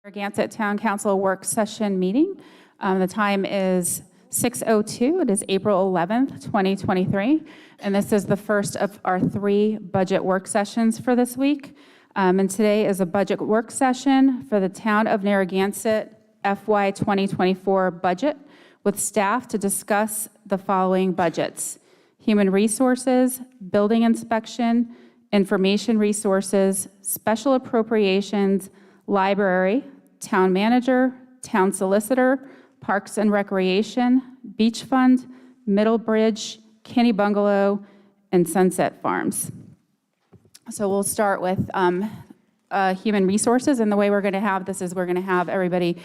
Narragansett Town Council work session meeting. The time is 6:02. It is April 11th, 2023, and this is the first of our 3 budget work sessions for this week. And today is a budget work session for the Town of Narragansett FY 2024 budget with staff to discuss the following budgets: human resources, building inspection, information resources, special appropriations, library, town manager, town solicitor, parks and recreation, beach fund, Middle Bridge, Kinney Bungalow, and Sunset Farms. So we'll start with human resources, and the way we're going to have this is we're going to have everybody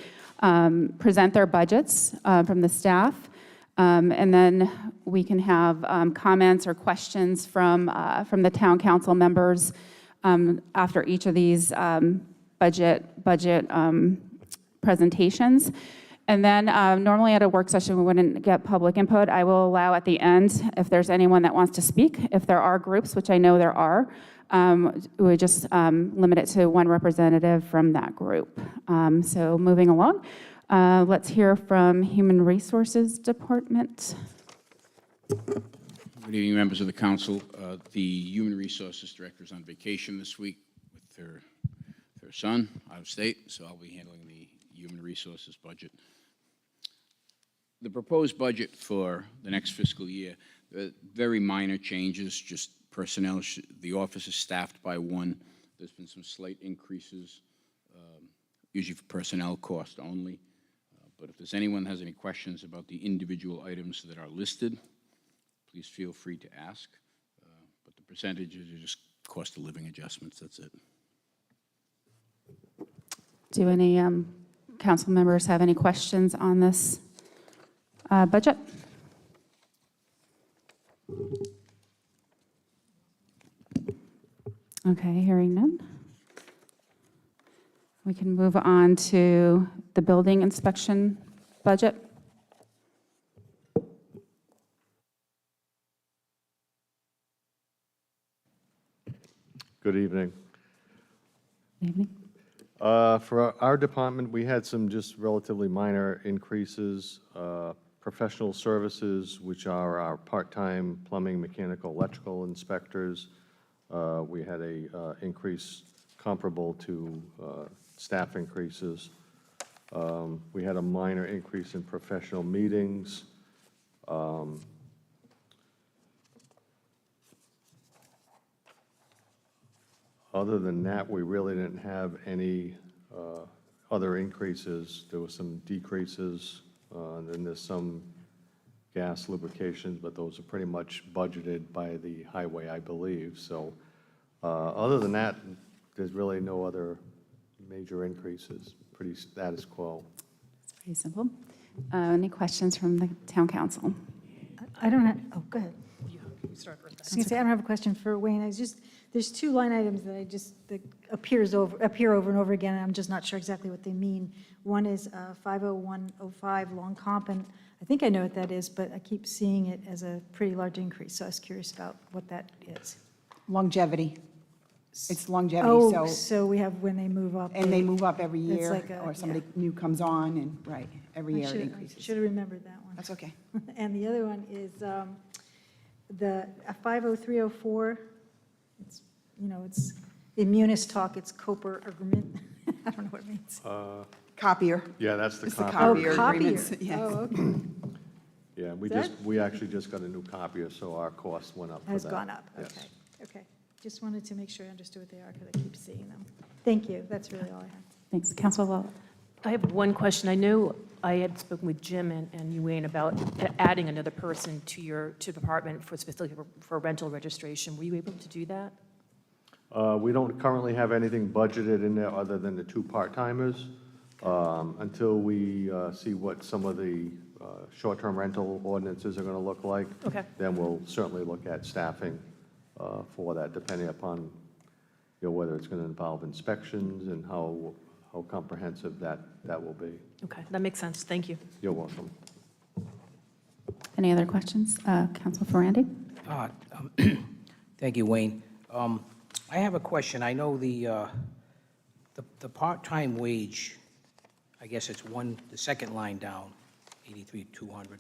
present their budgets from the staff, and then we can have comments or questions from the town council members after each of these budget presentations. And then normally at a work session, we wouldn't get public input. I will allow at the end, if there's anyone that wants to speak, if there are groups, which I know there are, we just limit it to 1 representative from that group. So moving along, let's hear from Human Resources Department. Good evening, members of the council. The Human Resources Director is on vacation this week with her son out of state, so I'll be handling the Human Resources budget. The proposed budget for the next fiscal year, very minor changes, just personnel. The office is staffed by 1. There's been some slight increases, usually for personnel cost only. But if there's anyone that has any questions about the individual items that are listed, please feel free to ask. But the percentages are just cost of living adjustments, that's it. Do any council members have any questions on this budget? Okay, hearing none. We can move on to the building inspection budget. Good evening. Good evening. For our department, we had some just relatively minor increases. Professional services, which are our part-time plumbing, mechanical, electrical inspectors, we had a increase comparable to staff increases. We had a minor increase in professional meetings. Other than that, we really didn't have any other increases. There were some decreases, and then there's some gas lubrications, but those are pretty much budgeted by the highway, I believe. So other than that, there's really no other major increases. Pretty status quo. It's pretty simple. Any questions from the town council? I don't have, oh, go ahead. You start with that. I was going to say, I don't have a question for Wayne. There's 2 line items that appear over and over again, and I'm just not sure exactly what they mean. One is 50105 long comp, and I think I know what that is, but I keep seeing it as a pretty large increase, so I was curious about what that is. Longevity. It's longevity, Oh, so we have when they move up. and they move up every It's year, like a- or somebody yeah. new comes on, and, right, every year it I increases. should have remembered that one. That's okay. And the other one is the 50304. It's, it's in Munis talk, it's Coper agreement. I don't know what it means. Copier. Yeah, that's the It's the copy. copier copier. agreements, yes. Oh, okay. Yeah, That- we actually just got a new copier, so our cost went up for Has that. gone up. Yes. Okay. Okay. Just wanted to make sure I understood what they are because I keep seeing them. Thank you. That's really all I have. Thanks. Councilor Lala. I have one question. I know I had spoken with Jim and you, Wayne, about adding another person to the department for specifically for rental registration. Were you able to do that? We don't currently have anything budgeted in there other than the 2 part-timers. Until we see what some of the short-term rental ordinances are going to look like. Okay. Then we'll certainly look at staffing for that, depending upon whether it's going to involve inspections and how comprehensive that will be. Okay, that makes sense. Thank you. You're welcome. Any other questions? Councilor Ferrandi? Thank you, Wayne. I have a question. I know the part-time wage I guess it's the second line down, 83,200.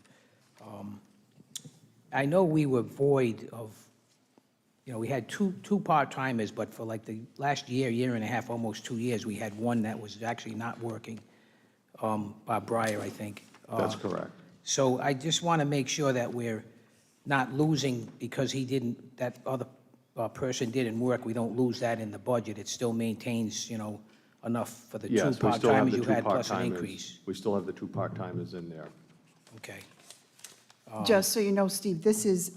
I know we were void of, we had two part-timers, but for like the last year and a half, almost 2 years, we had one that was actually not working, Bob Breyer, I think. That's correct. So I just want to make sure that we're not losing because that other person didn't work, we don't lose that in the budget. It still maintains, enough for the two Yes, we still have part-timers the you two had plus an part-timers. increase. We still have the two part-timers in there. Okay. Just so you know, Steve, this is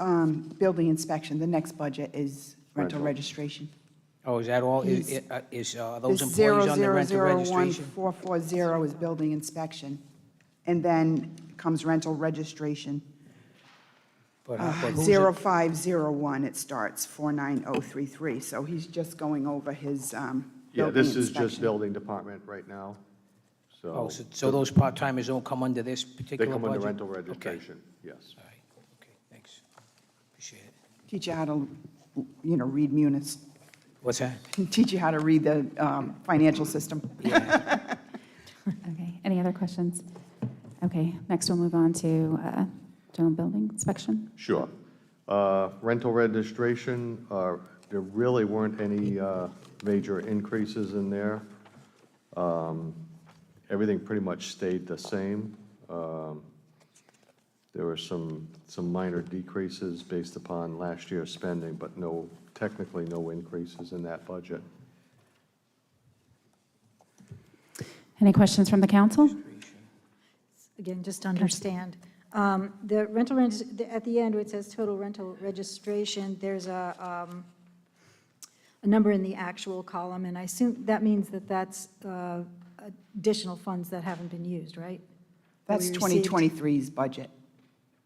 building inspection. The next budget is rental Rental. registration. Oh, is that all? Is This those employees on the rental registration? 0001440 is building inspection. And then comes rental registration. But who's it? 0501, it starts, 49033. So he's just going over his Yeah, building this is just inspection. building department right now, Oh, so. so those part-timers don't come under this They particular come budget? under rental Okay. registration, yes. All right, okay, thanks. Appreciate it. Teach you how to, read Munis. What's that? Teach you how to read the financial system. Okay, any other questions? Okay, next we'll move on to general building inspection. Sure. Rental registration, there really weren't any major increases in there. Everything pretty much stayed the same. There were some minor decreases based upon last year's spending, but technically no increases in that budget. Any questions from the council? Again, just to understand, the rental, at the end, where it says total rental registration, there's a number in the actual column, and I assume that means that that's additional funds that haven't been used, right? That That's we received? 2023's budget.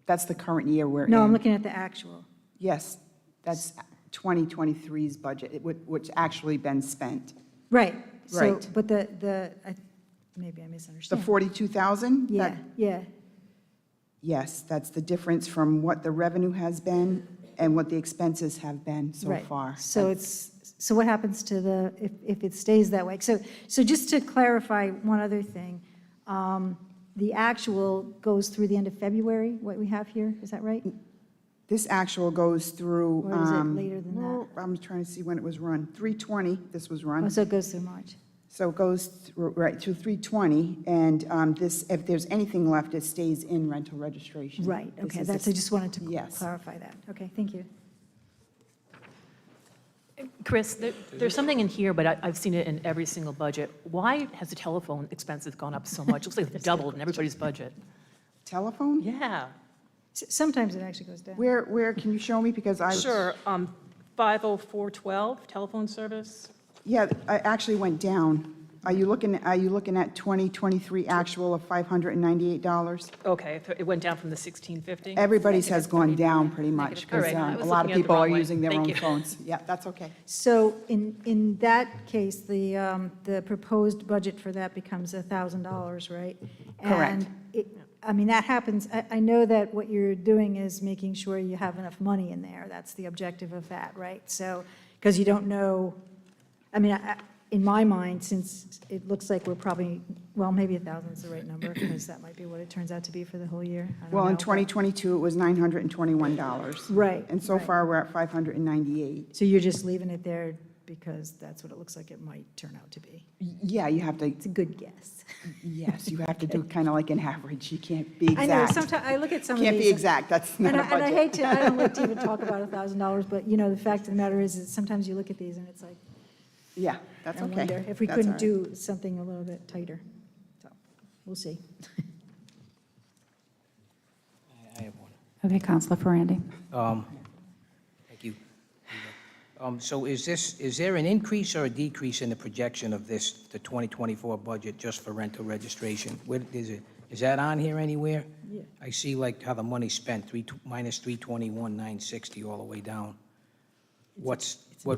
That's the current year we're in. No, I'm looking at the actual. Yes, that's 2023's budget, which actually been spent. Right. So, Right. but maybe I The misunderstand. 42,000? Yeah, yeah. Yes, that's the difference from what the revenue has been and what the expenses have been so Right. far. So so what happens to if it stays that way? So just to clarify one other thing, the actual goes through the end of February, what we have here, is that right? This actual goes through. Or is it later than that? well, I'm trying to see when it was run. 3/20, this was run. Oh, so it goes through March. So it goes right to 3/20, and if there's anything left, it stays in rental registration. Right, This okay, is I just wanted to Yes. clarify that. Okay, thank you. Chris, there's something in here, but I've seen it in every single budget. Why has the telephone expenses gone up so much? Looks like it's doubled in everybody's budget. Telephone? Yeah. Sometimes it actually goes down. Where, can you show me? Because I. Sure, 50412, telephone service. Yeah, I actually went down. Are you looking at 2023 actual of $598? Okay, it went down from the 1650? Everybody's has gone down pretty much, All because right, I a was lot of looking at the people are wrong way. using their Thank own you. phones. Yeah, that's okay. So in that case, the proposed budget for that becomes $1,000, right? Correct. And that happens, I know that what you're doing is making sure you have enough money in there. That's the objective of that, right? So, because you don't know, in my mind, since it looks like we're probably, well, maybe 1,000 is the right number, because that might be what it turns out to be for the whole year. I don't Well, in know, but- 2022, it was $921. Right, And so right. far, we're at $598. So you're just leaving it there because that's what it looks like it might turn out to be. Yeah, you have to, It's a good guess. yes, you have to do kind of like an average. You can't be I know, exact. sometimes, I look at some of these. Can't be exact, that's not And a I budget. hate to, I don't like to even talk about $1,000, but, the fact of the matter is sometimes you look at these and it's like, Yeah, that's I okay. wonder if we That's couldn't all right. do something a little bit tighter. So, we'll see. I have one. Okay, Counselor Ferrandi. Thank you. So is there an increase or a decrease in the projection of the 2024 budget just for rental registration? Is that on here anywhere? Yeah. I see like how the money's spent, minus 321,960 all the way down. What's the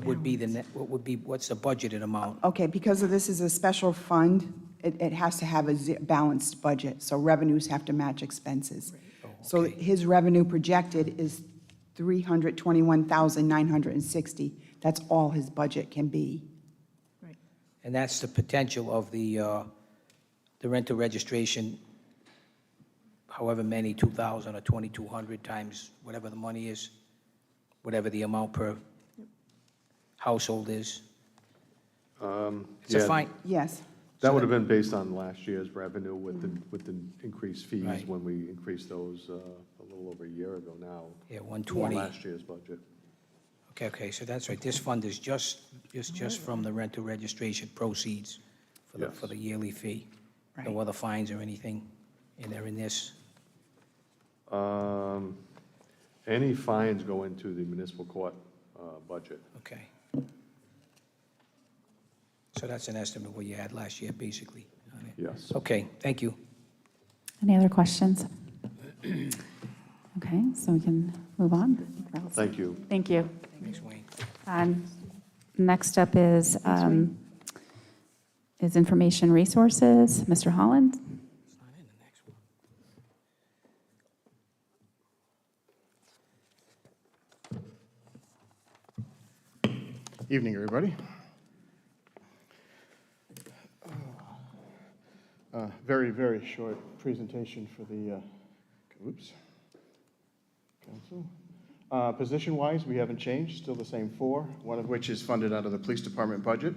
budgeted amount? Okay, because of this is a special fund, it has to have a balanced budget, so revenues have to match expenses. So okay. his revenue projected is $321,960. That's all his budget can be. Right. And that's the potential of the the rental registration, however many, 2,000 or 2,200 times whatever the money is, whatever the amount per household is. It's a Yeah, fine, Yes. That would have been based on last year's revenue with the increased fees Right. when we increased those a little over a year ago now. yeah, on 120. Last year's budget. Okay, so that's right. This fund is just from the rental registration proceeds for the Yes. yearly fee. Right. No other fines or anything in there in this? Any fines go into the municipal court budget. Okay. So that's an estimate of what you had last year, basically, on it. Yes. Okay, thank you. Any other questions? Okay, so we can move on. Thank you. Thank you. Thanks, Wayne. Next up is Information Resources. Mr. Holland? Evening, everybody. Very, very short presentation for the, council. Position-wise, we haven't changed, still the same four, one of which is funded out of the police department budget.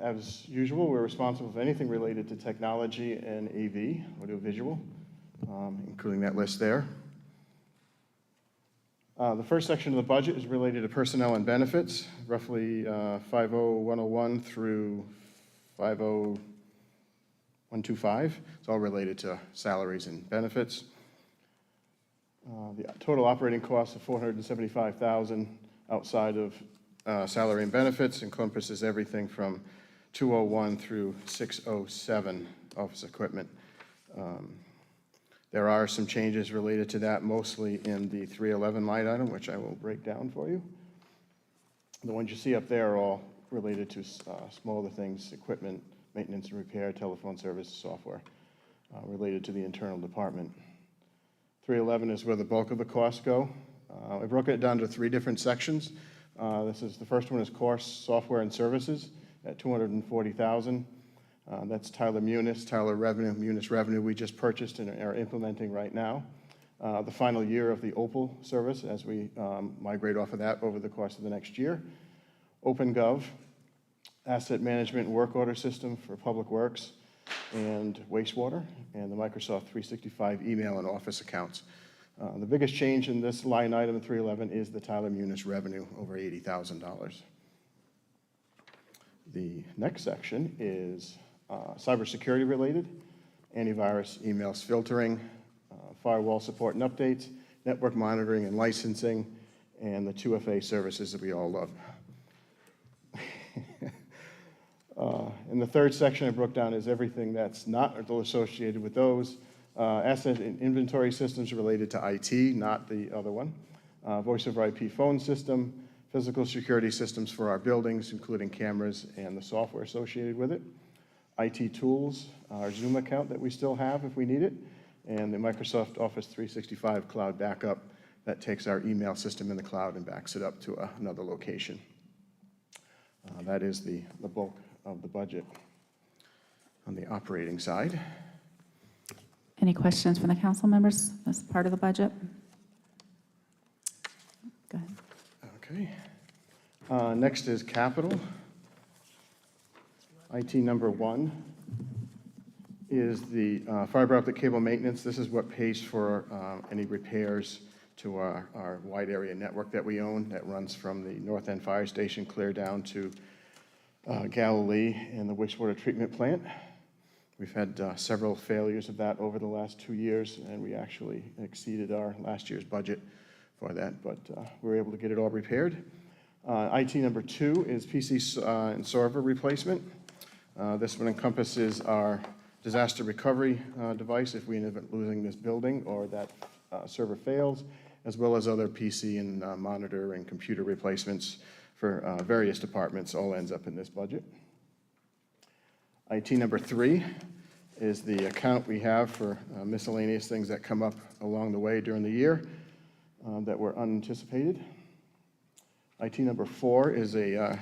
As usual, we're responsible for anything related to technology and AV, audiovisual, including that list there. The first section of the budget is related to personnel and benefits, roughly 50101 through 50125. It's all related to salaries and benefits. The total operating cost of $475,000 outside of salary and benefits encompasses everything from 201 through 607 office equipment. There are some changes related to that, mostly in the 311 line item, which I will break down for you. The ones you see up there are all related to smaller things, equipment, maintenance and repair, telephone service, software, related to the internal department. 311 is where the bulk of the costs go. I broke it down to three different sections. The first one is course, software, and services at $240,000. That's Tyler Munis revenue we just purchased and are implementing right now. The final year of the Opal service as we migrate off of that over the course of the next year. OpenGov, asset management and work order system for public works and wastewater, and the Microsoft 365 email and office accounts. The biggest change in this line item in 311 is the Tyler Munis revenue, over $80,000. The next section is cybersecurity related, antivirus, emails filtering, firewall support and updates, network monitoring and licensing, and the 2FA services that we all love. In the third section I broke down is everything that's not associated with those. Asset and inventory systems related to IT, not the other one. Voice over IP phone system, physical security systems for our buildings, including cameras and the software associated with it. IT tools, our Zoom account that we still have if we need it, and the Microsoft Office 365 cloud backup that takes our email system in the cloud and backs it up to another location. That is the bulk of the budget on the operating side. Any questions from the council members as part of the budget? Go ahead. Okay. Next is capital. IT number one is the fiber optic cable maintenance. This is what pays for any repairs to our wide area network that we own that runs from the North End Fire Station clear down to Galilee and the wastewater treatment plant. We've had several failures of that over the last 2 years, and we actually exceeded our last year's budget for that, but we were able to get it all repaired. IT number two is PC and server replacement. This one encompasses our disaster recovery device if we end up losing this building or that server fails, as well as other PC and monitor and computer replacements for various departments, all ends up in this budget. IT number three is the account we have for miscellaneous things that come up along the way during the year that were unanticipated. IT number four is a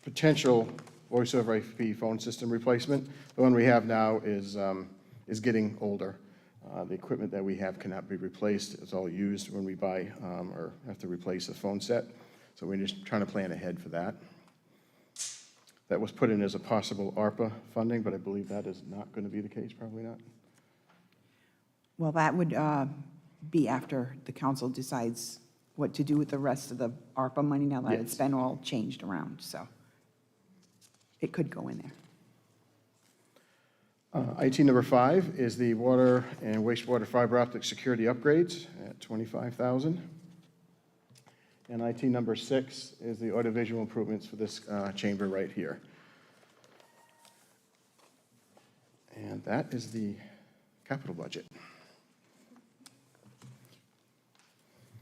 potential voice over IP phone system replacement. The one we have now is getting older. The equipment that we have cannot be replaced. It's all used when we buy or have to replace a phone set. So we're just trying to plan ahead for that. That was put in as a possible ARPA funding, but I believe that is not going to be the case, probably not. Well, that would be after the council decides what to do with the rest of the ARPA money now that it's Yes. been all changed around, so it could go in there. IT number 5 is the water and wastewater fiber optic security upgrades at $25,000. And IT number 6 is the audiovisual improvements for this chamber right here. And that is the capital budget.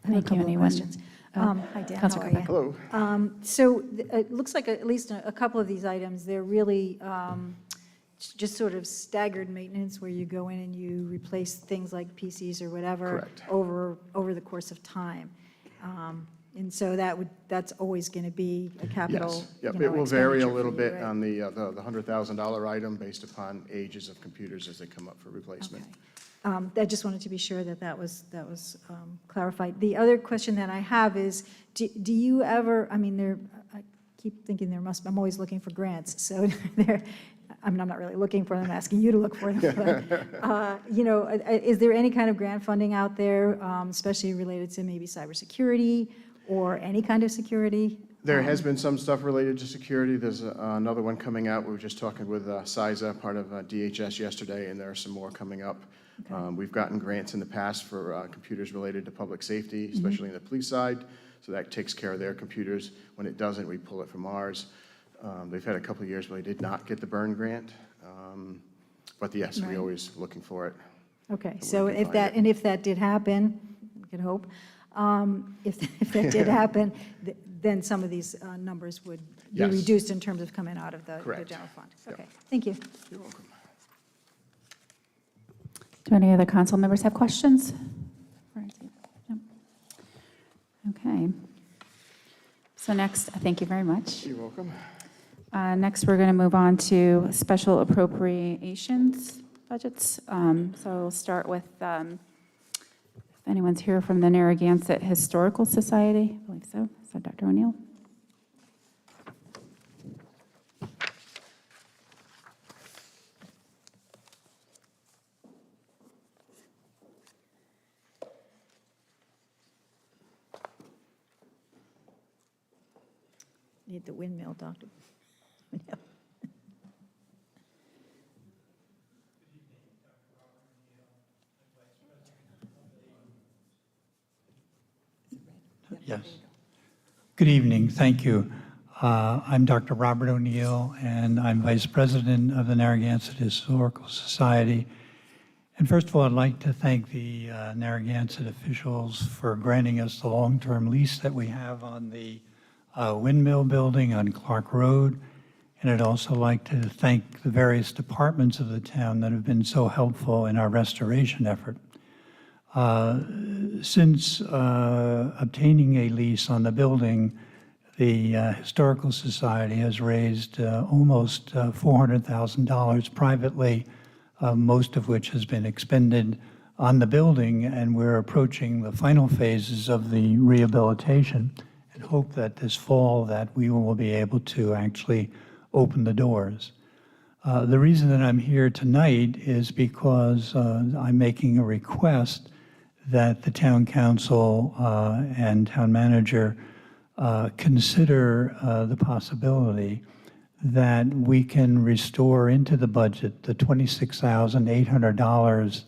I have a Thank you. couple of Anyone? questions. Hi, Dan, how Councilor are you? Capano. Hello. So it looks like at least a couple of these items, they're really just sort of staggered maintenance where you go in and you replace things like PCs or whatever Correct. over the course of time. And so that's always going to be a capital, Yes, yep, you know, it will vary a expenditure little for you, bit right? on the $100,000 item based upon ages of computers as they come up for replacement. Okay. I just wanted to be sure that that was clarified. The other question that I have is, do you ever, I mean, I keep thinking I'm always looking for grants, so I'm not really looking for them, I'm asking you to look for them. But, you know, is there any kind of grant funding out there, especially related to maybe cybersecurity or any kind of security? There has been some stuff related to security. There's another one coming out. We were just talking with CISA, part of DHS yesterday, and there are some more coming up. We've gotten grants in the past for computers related to public safety, especially in the police side. So that takes care of their computers. When it doesn't, we pull it from ours. They've had a couple of years where they did not get the burn grant. But yes, Right. we're always looking for it. Okay, we so can if find that, it. and if that did happen, we could hope, if that did happen, then some of these numbers would be Yes. reduced in terms of coming out of the Correct. general fund. Yep. Okay, thank you. You're welcome. Do any other council members have questions? No. Okay. So next, thank you very much. You're welcome. Next, we're going to move on to special appropriations budgets. So we'll start with, if anyone's here from the Narragansett Historical Society, I believe so. So Dr. O'Neill. Need the windmill, Doctor. Yes. Good evening, thank you. I'm Dr. Robert O'Neill, and I'm Vice President of the Narragansett Historical Society. And first of all, I'd like to thank the Narragansett officials for granting us the long-term lease that we have on the windmill building on Clark Road. And I'd also like to thank the various departments of the town that have been so helpful in our restoration effort. Since obtaining a lease on the building, the Historical Society has raised almost $400,000 privately, most of which has been expended on the building, and we're approaching the final phases of the rehabilitation and hope that this fall that we will be able to actually open the doors. The reason that I'm here tonight is because I'm making a request that the town council and town manager consider the possibility that we can restore into the budget the $26,800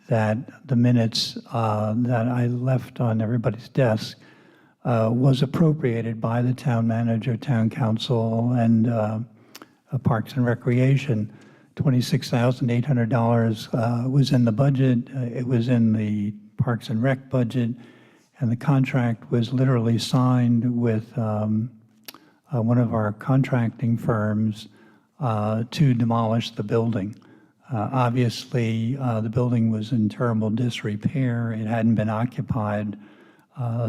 that the minutes that I left on everybody's desk was appropriated by the town manager, town council, and Parks and Recreation. $26,800 was in the budget. It was in the Parks and Rec budget, and the contract was literally signed with one of our contracting firms to demolish the building. Obviously, the building was in terrible disrepair. It hadn't been occupied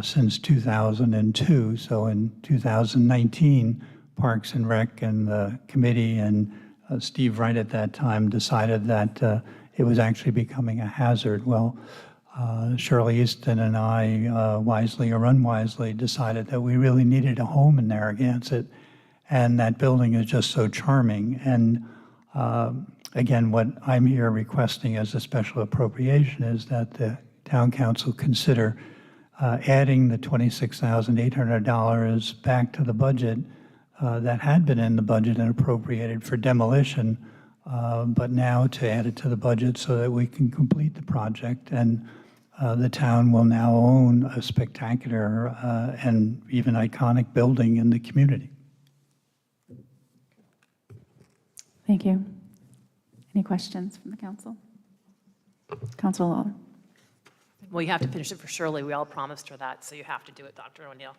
since 2002. So in 2019, Parks and Rec and the committee, and Steve Wright at that time decided that it was actually becoming a hazard. Well, Shirley Easton and I, wisely or unwisely, decided that we really needed a home in Narragansett, and that building is just so charming. And again, what I'm here requesting as a special appropriation is that the town council consider adding the $26,800 back to the budget that had been in the budget and appropriated for demolition, but now to add it to the budget so that we can complete the project. And the town will now own a spectacular and even iconic building in the community. Thank you. Any questions from the council? Councilor Lawler. Well, you have to finish it for Shirley. We all promised her that, so you have to do it, Dr. O'Neill.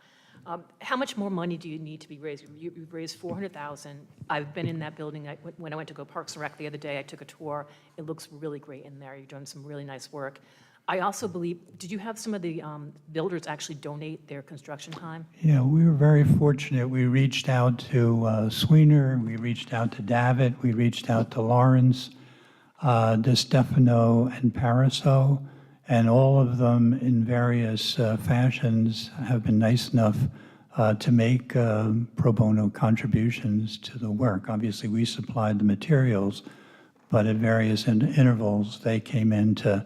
How much more money do you need to be raised? You've raised $400,000. I've been in that building. When I went to go Parks and Rec the other day, I took a tour. It looks really great in there. You've done some really nice work. I also believe, did you have some of the builders actually donate their construction time? Yeah, we were very fortunate. We reached out to Sweener, we reached out to Davitt, we reached out to Lawrence, DeStefano, and Pariseau, and all of them in various fashions have been nice enough to make pro bono contributions to the work. Obviously, we supplied the materials, but at various intervals, they came in to,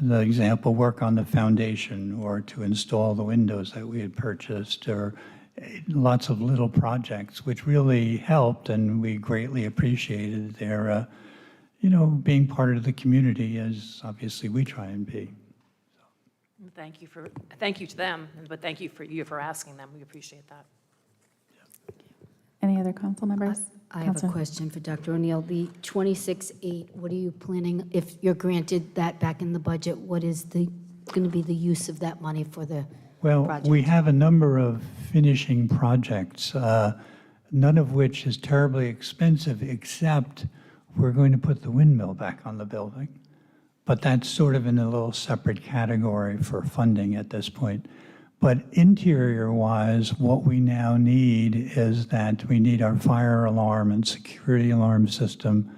the example, work on the foundation or to install the windows that we had purchased, or lots of little projects, which really helped, and we greatly appreciated their, being part of the community, as obviously we try and be. Thank you to them, but thank you for asking them. We appreciate that. Any other council members? I have a question for Dr. O'Neill. The 26.8, what are you planning, if you're granted that back in the budget, what is going to be the use of that money for the Well, project? we have a number of finishing projects, none of which is terribly expensive, except we're going to put the windmill back on the building. But that's sort of in a little separate category for funding at this point. But interior-wise, what we now need is that we need our fire alarm and security alarm system.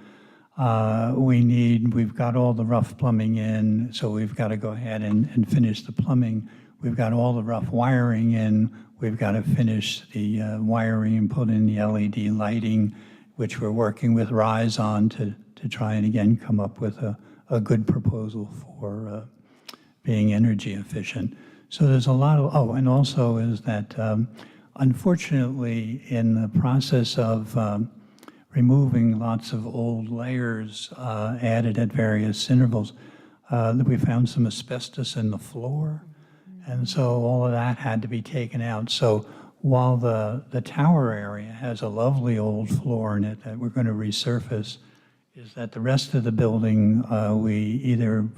We've got all the rough plumbing in, so we've got to go ahead and finish the plumbing. We've got all the rough wiring in. We've got to finish the wiring and put in the LED lighting, which we're working with Rise on to try and again come up with a good proposal for being energy efficient. So there's a lot of, and also is that unfortunately in the process of removing lots of old layers added at various intervals, that we found some asbestos in the floor. And so all of that had to be taken out. So while the tower area has a lovely old floor in it that we're going to resurface, is that the rest of the building, the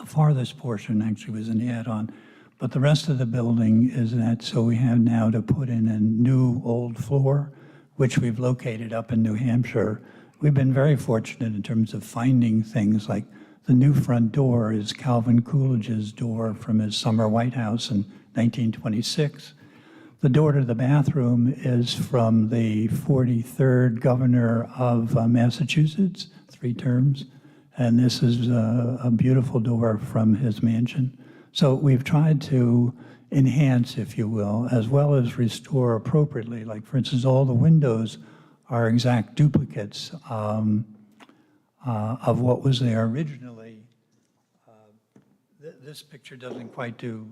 farthest portion actually was an add-on, but the rest of the building is that, so we have now to put in a new old floor, which we've located up in New Hampshire. We've been very fortunate in terms of finding things like the new front door is Calvin Coolidge's door from his summer White House in 1926. The door to the bathroom is from the 43rd governor of Massachusetts, 3 terms, and this is a beautiful door from his mansion. So we've tried to enhance, if you will, as well as restore appropriately. Like, for instance, all the windows are exact duplicates of what was there originally. This picture doesn't quite do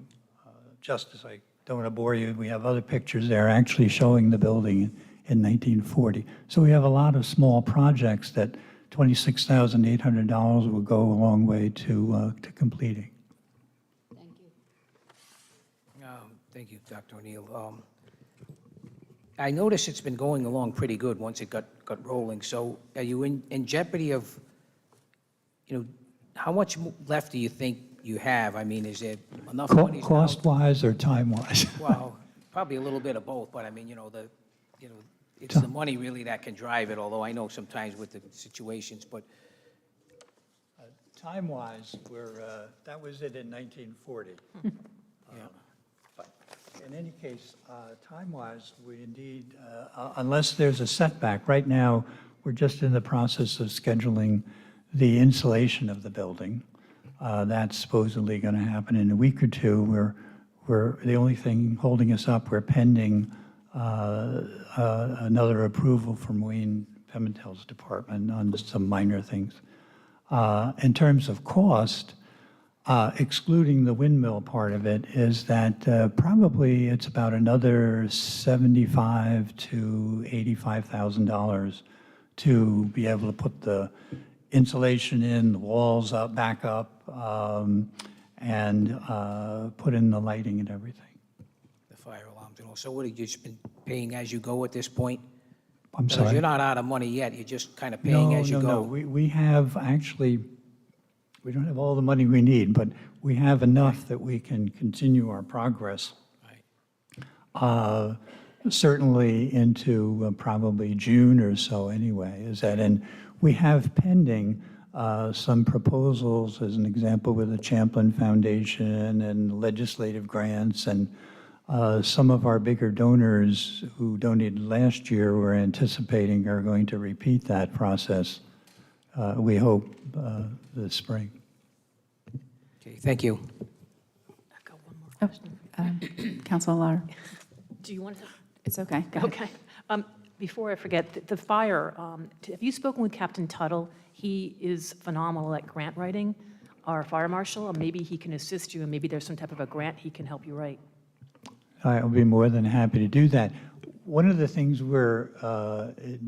justice. I don't want to bore you. We have other pictures there actually showing the building in 1940. So we have a lot of small projects that $26,800 will go a long way to completing. Thank you. Thank you, Dr. O'Neill. I notice it's been going along pretty good once it got rolling. So are you in jeopardy of, how much left do you think you have? I mean, is there enough money? Cost-wise or time-wise? Well, probably a little bit of both, but I mean, it's the money really that can drive it, although I know sometimes with the situations, but. Time-wise, that was it in 1940. Yeah. But in any case, time-wise, we indeed, unless there's a setback, right now, we're just in the process of scheduling the insulation of the building. That's supposedly going to happen in a week or two. We're the only thing holding us up, we're pending another approval from Wayne Pimentel's department on some minor things. In terms of cost, excluding the windmill part of it, is that probably it's about another $75,000 to $85,000 to be able to put the insulation in, the walls up, back up, and put in the lighting and everything. The fire alarms and all. So what, have you just been paying as you go at this point? I'm Because sorry? you're not out of money yet, you're just kind of paying as you go. No, we have actually, we don't have all the money we need, but we have enough that we can continue our progress. Right. Certainly into probably June or so anyway, is that, and we have pending some proposals, as an example, with the Champlin Foundation and legislative grants, and some of our bigger donors who donated last year, we're anticipating are going to repeat that process, we hope, this spring. Okay, thank you. I've got one more Oh, question. Councilor Lauer. Do you want to? It's okay. Go ahead. Okay. Before I forget, the fire, have you spoken with Captain Tuttle? He is phenomenal at grant writing, our fire marshal, and maybe he can assist you, and maybe there's some type of a grant he can help you write. I'll be more than happy to do that. One of the things we're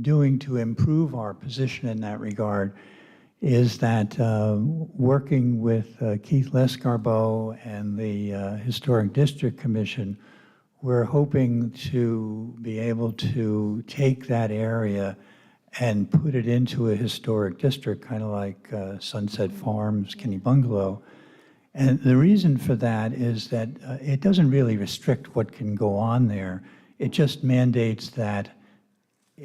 doing to improve our position in that regard is that working with Keith Lescarbeau and the Historic District Commission, we're hoping to be able to take that area and put it into a historic district, kind of like Sunset Farms, Kinney Bungalow. And the reason for that is that it doesn't really restrict what can go on there. It just mandates that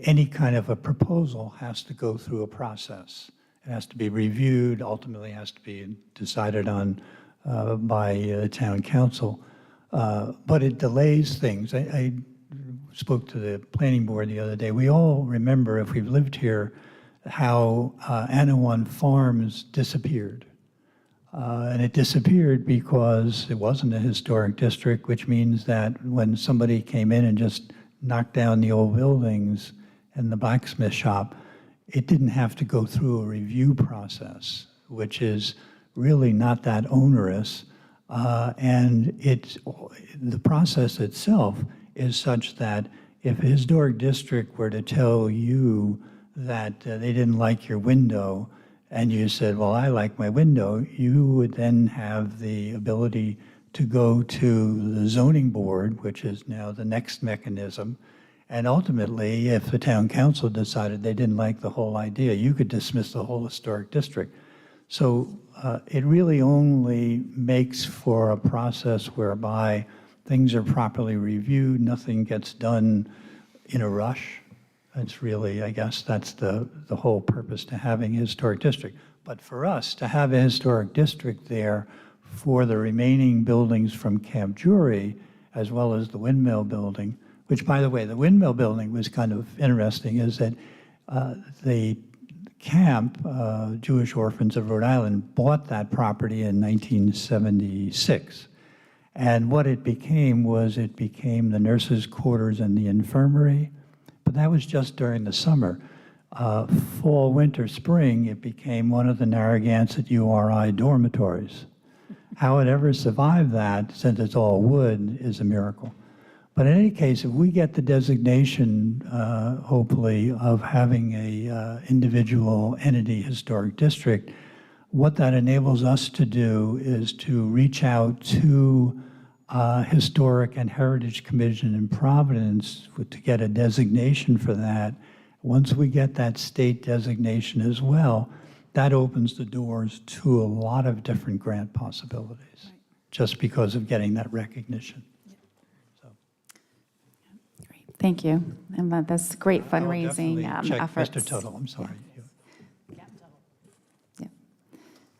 any kind of a proposal has to go through a process. It has to be reviewed, ultimately has to be decided on by town council. But it delays things. I spoke to the planning board the other day. We all remember, if we've lived here, how Anawan Farms disappeared. And it disappeared because it wasn't a historic district, which means that when somebody came in and just knocked down the old buildings and the blacksmith shop, it didn't have to go through a review process, which is really not that onerous. And the process itself is such that if a historic district were to tell you that they didn't like your window, and you said, well, I like my window, you would then have the ability to go to the zoning board, which is now the next mechanism. And ultimately, if the town council decided they didn't like the whole idea, you could dismiss the whole historic district. So it really only makes for a process whereby things are properly reviewed, nothing gets done in a rush. That's really, I guess, that's the whole purpose to having a historic district. But for us to have a historic district there for the remaining buildings from Camp Jury, as well as the windmill building, which, by the way, the windmill building was kind of interesting, is that the camp, Jewish Orphans of Rhode Island, bought that property in 1976. And what it became was it became the nurses' quarters and the infirmary. But that was just during the summer. Fall, winter, spring, it became one of the Narragansett URI dormitories. How it ever survived that, since it's all wood, is a miracle. But in any case, if we get the designation, hopefully, of having a individual entity historic district, what that enables us to do is to reach out to Historic and Heritage Commission in Providence to get a designation for that. Once we get that state designation as well, that opens the doors to a lot of different grant possibilities, just because of getting that recognition. Great. Thank you. And that's great I'll fundraising definitely check efforts. Mr. Tuttle, I'm sorry. Yeah.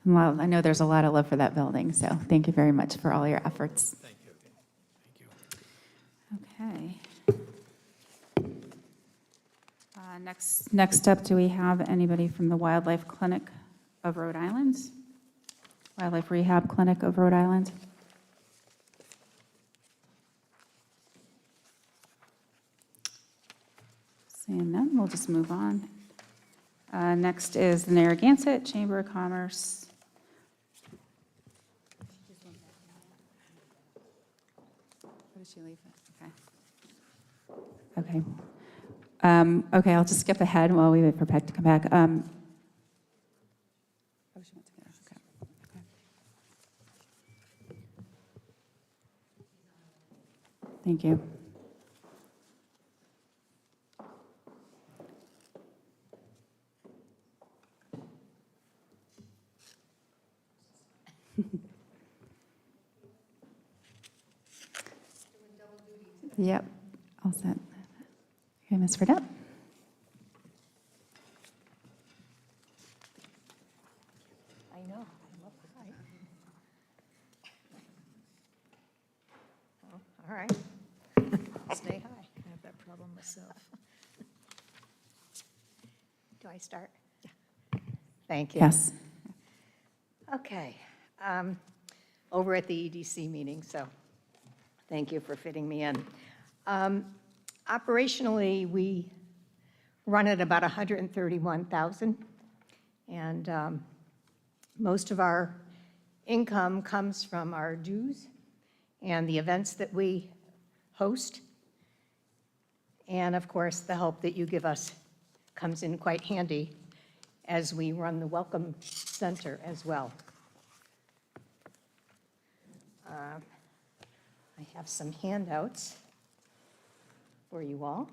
Well, I know there's a lot of love for that building, so thank you very much for all your efforts. Thank you. Thank you. Okay. Next up, do we have anybody from the Wildlife Clinic of Rhode Island? Wildlife Rehab Clinic of Rhode Island? Seeing none, we'll just move on. Next is the Narragansett Chamber of Commerce. Where did she leave it? Okay. Okay. Okay, I'll just skip ahead while we wait for Peg to come back. Oh, she went to get her. Okay. Okay. Thank you. Yep, all set. Okay, Ms. Fredette. I know, I'm up high. Oh, all right. Stay high. I have that problem myself. Do I start? Yeah. Thank you. Yes. Okay. Over at the EDC meeting, so thank you for fitting me in. Operationally, we run at about 131,000, and most of our income comes from our dues and the events that we host. And of course, the help that you give us comes in quite handy as we run the Welcome Center as well. I have some handouts for you all.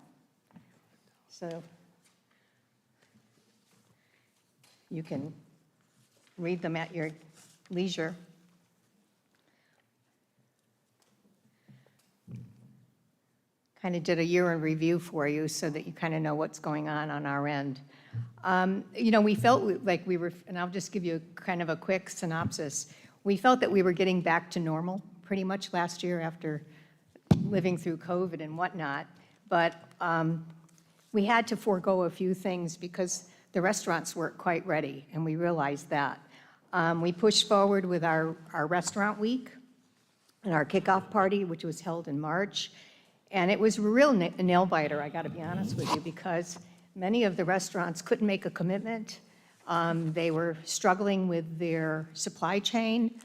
So you can read them at your leisure. Kind of did a year in review for you so that you kind of know what's going on our end. You know, we felt like we were, and I'll just give you kind of a quick synopsis. We felt that we were getting back to normal pretty much last year after living through COVID and whatnot. But we had to forego a few things because the restaurants weren't quite ready, and we realized that. We pushed forward with our restaurant week and our kickoff party, which was held in March. And it was a real nail biter, I got to be honest with you, because many of the restaurants couldn't make a commitment. They were struggling with their supply chain.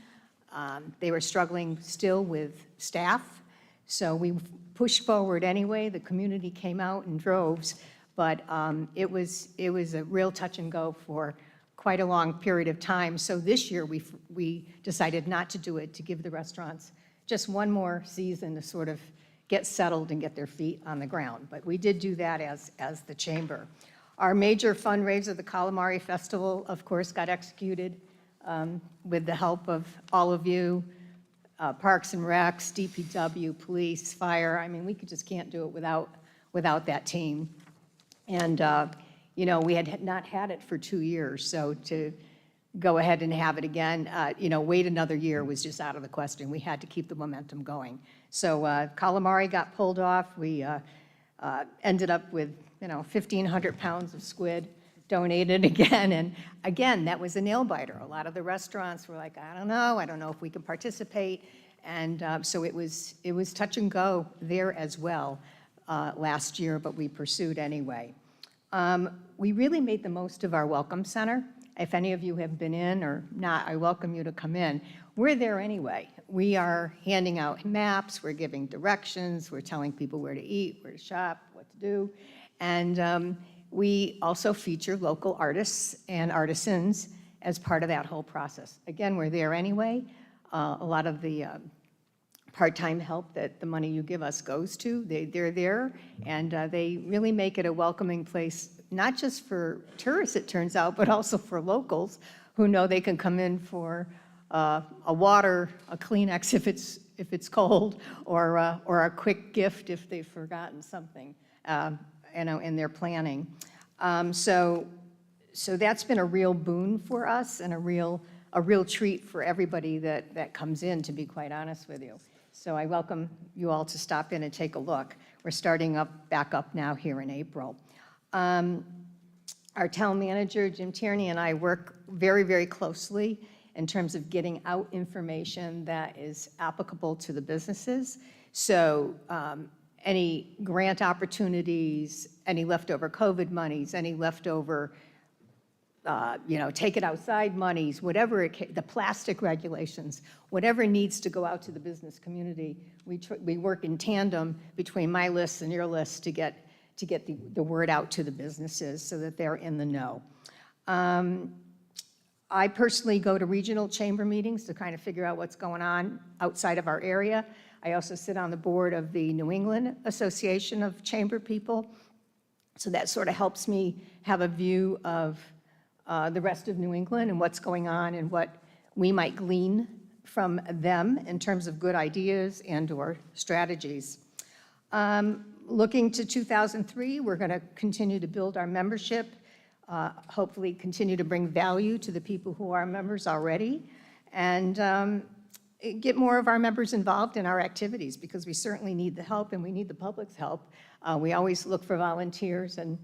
They were struggling still with staff. So we pushed forward anyway. The community came out in droves, but it was a real touch and go for quite a long period of time. So this year we decided not to do it, to give the restaurants just one more season to sort of get settled and get their feet on the ground. But we did do that as the chamber. Our major fundraiser, the Calamari Festival, of course, got executed with the help of all of you, Parks and Recs, DPW, police, fire. I mean, we just can't do it without that team. And, you know, we had not had it for 2 years, so to go ahead and have it again, you know, wait another year was just out of the question. We had to keep the momentum going. So calamari got pulled off. We ended up with, you know, 1,500 pounds of squid donated again. And again, that was a nail biter. A lot of the restaurants were like, I don't know if we can participate. And so it was touch and go there as well last year, but we pursued anyway. We really made the most of our Welcome Center. If any of you have been in or not, I welcome you to come in. We're there anyway. We are handing out maps, we're giving directions, we're telling people where to eat, where to shop, what to do. And we also feature local artists and artisans as part of that whole process. Again, we're there anyway. A lot of the part-time help that the money you give us goes to, they're there, and they really make it a welcoming place, not just for tourists, it turns out, but also for locals who know they can come in for a water, a Kleenex if it's cold, or a quick gift if they've forgotten something, you know, in their planning. So that's been a real boon for us and a real treat for everybody that comes in, to be quite honest with you. So I welcome you all to stop in and take a look. We're starting back up now here in April. Our town manager, Jim Tierney, and I work very, very closely in terms of getting out information that is applicable to the businesses. So any grant opportunities, any leftover COVID monies, any leftover take it outside monies, whatever the plastic regulations, whatever needs to go out to the business community, we work in tandem between my list and your list to get the word out to the businesses so that they're in the know. I personally go to regional chamber meetings to kind of figure out what's going on outside of our area. I also sit on the board of the New England Association of Chamber People, so that sort of helps me have a view of the rest of New England and what's going on and what we might glean from them in terms of good ideas and/or strategies. Looking to 2003, we're going to continue to build our membership, hopefully continue to bring value to the people who are members already, and get more of our members involved in our activities, because we certainly need the help and we need the public's help. We always look for volunteers and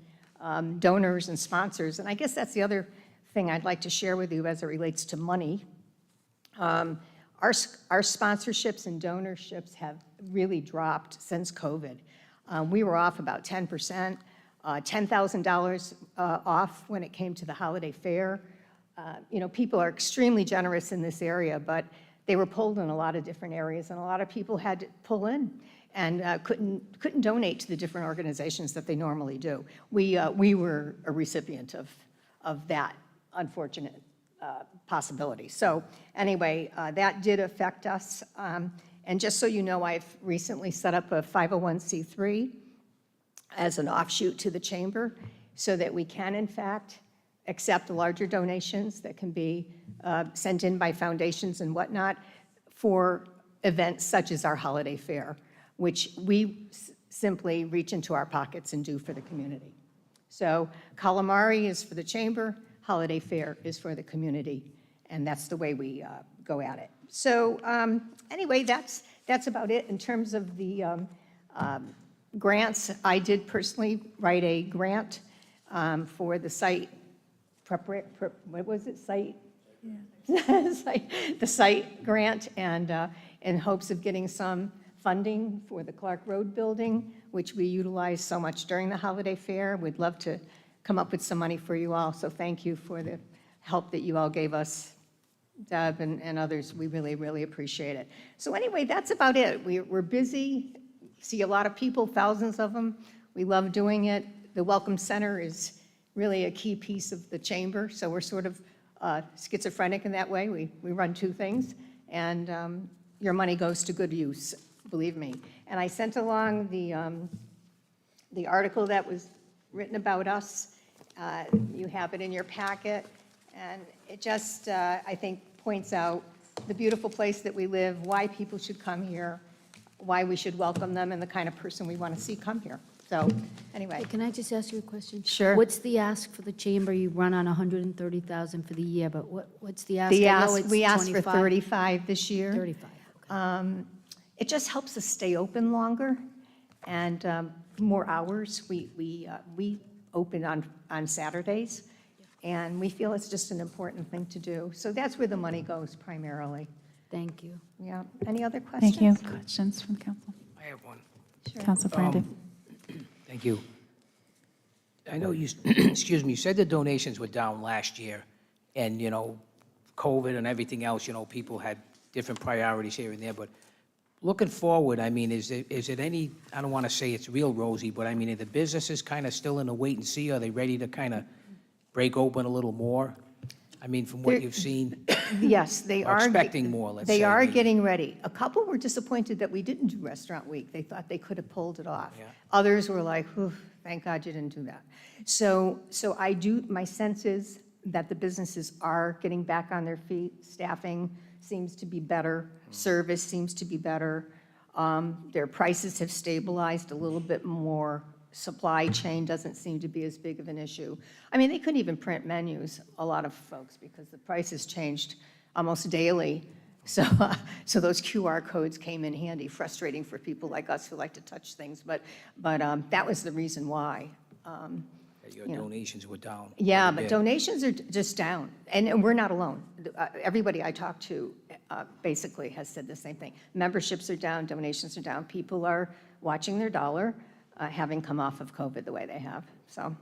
donors and sponsors. And I guess that's the other thing I'd like to share with you as it relates to money. Our sponsorships and donorships have really dropped since COVID. We were off about 10%, $10,000 off when it came to the holiday fair. People are extremely generous in this area, but they were pulled in a lot of different areas, and a lot of people had to pull in and couldn't donate to the different organizations that they normally do. We were a recipient of that unfortunate possibility. So anyway, that did affect us. And just so you know, I've recently set up a 501c3 as an offshoot to the chamber so that we can, in fact, accept larger donations that can be sent in by foundations and whatnot for events such as our holiday fair, which we simply reach into our pockets and do for the community. So calamari is for the chamber, holiday fair is for the community, and that's the way we go at it. So anyway, that's about it in terms of the grants. I did personally write a grant for the site, what was it, site? Yeah. The site grant, and in hopes of getting some funding for the Clark Road building, which we utilize so much during the holiday fair. We'd love to come up with some money for you all, so thank you for the help that you all gave us, Deb and others. We really, really appreciate it. So anyway, that's about it. We're busy, see a lot of people, thousands of them. We love doing it. The Welcome Center is really a key piece of the chamber, so we're sort of schizophrenic in that way. We run two things, and your money goes to good use, believe me. And I sent along the article that was written about us. You have it in your packet, and it just, I think, points out the beautiful place that we live, why people should come here, why we should welcome them, and the kind of person we want to see come here. So anyway. Hey, can I just ask you a question? Sure. What's the ask for the chamber? You run on 130,000 for the year, but what's the ask? We I know asked, it's we asked for 25. 35 this year. 35, okay. It just helps us stay open longer and more hours. We open on Saturdays, and we feel it's just an important thing to do. So that's where the money goes primarily. Thank you. Yeah. Any other questions? Thank you. Questions from council? I have one. Council Brandon. Thank you. I know you, excuse me, you said the donations were down last year, and, COVID and everything else, people had different priorities here and there, but looking forward, I mean, is it any, I don't want to say it's real rosy, but I mean, are the businesses kind of still in a wait and see? Are they ready to kind of break open a little more? I mean, from what you've seen? Yes, they Or are. expecting more, let's say, They are maybe. getting ready. A couple were disappointed that we didn't do Restaurant Week. They thought they could have pulled it off. Yeah. Others were like, "Oof, thank God you didn't do that." So my sense is that the businesses are getting back on their feet. Staffing seems to be better. Service seems to be better. Their prices have stabilized a little bit more. Supply chain doesn't seem to be as big of an issue. I mean, they couldn't even print menus, a lot of folks, because the prices changed almost daily So those QR codes came in handy, frustrating for people like us who like to touch things, but that was the reason why. Your You know. donations were down. Yeah, quite a but bit. donations are just down, and we're not alone. Everybody I talk to basically has said the same thing. Memberships are down, donations are down. People are watching their dollar, having come off of COVID the way they have. So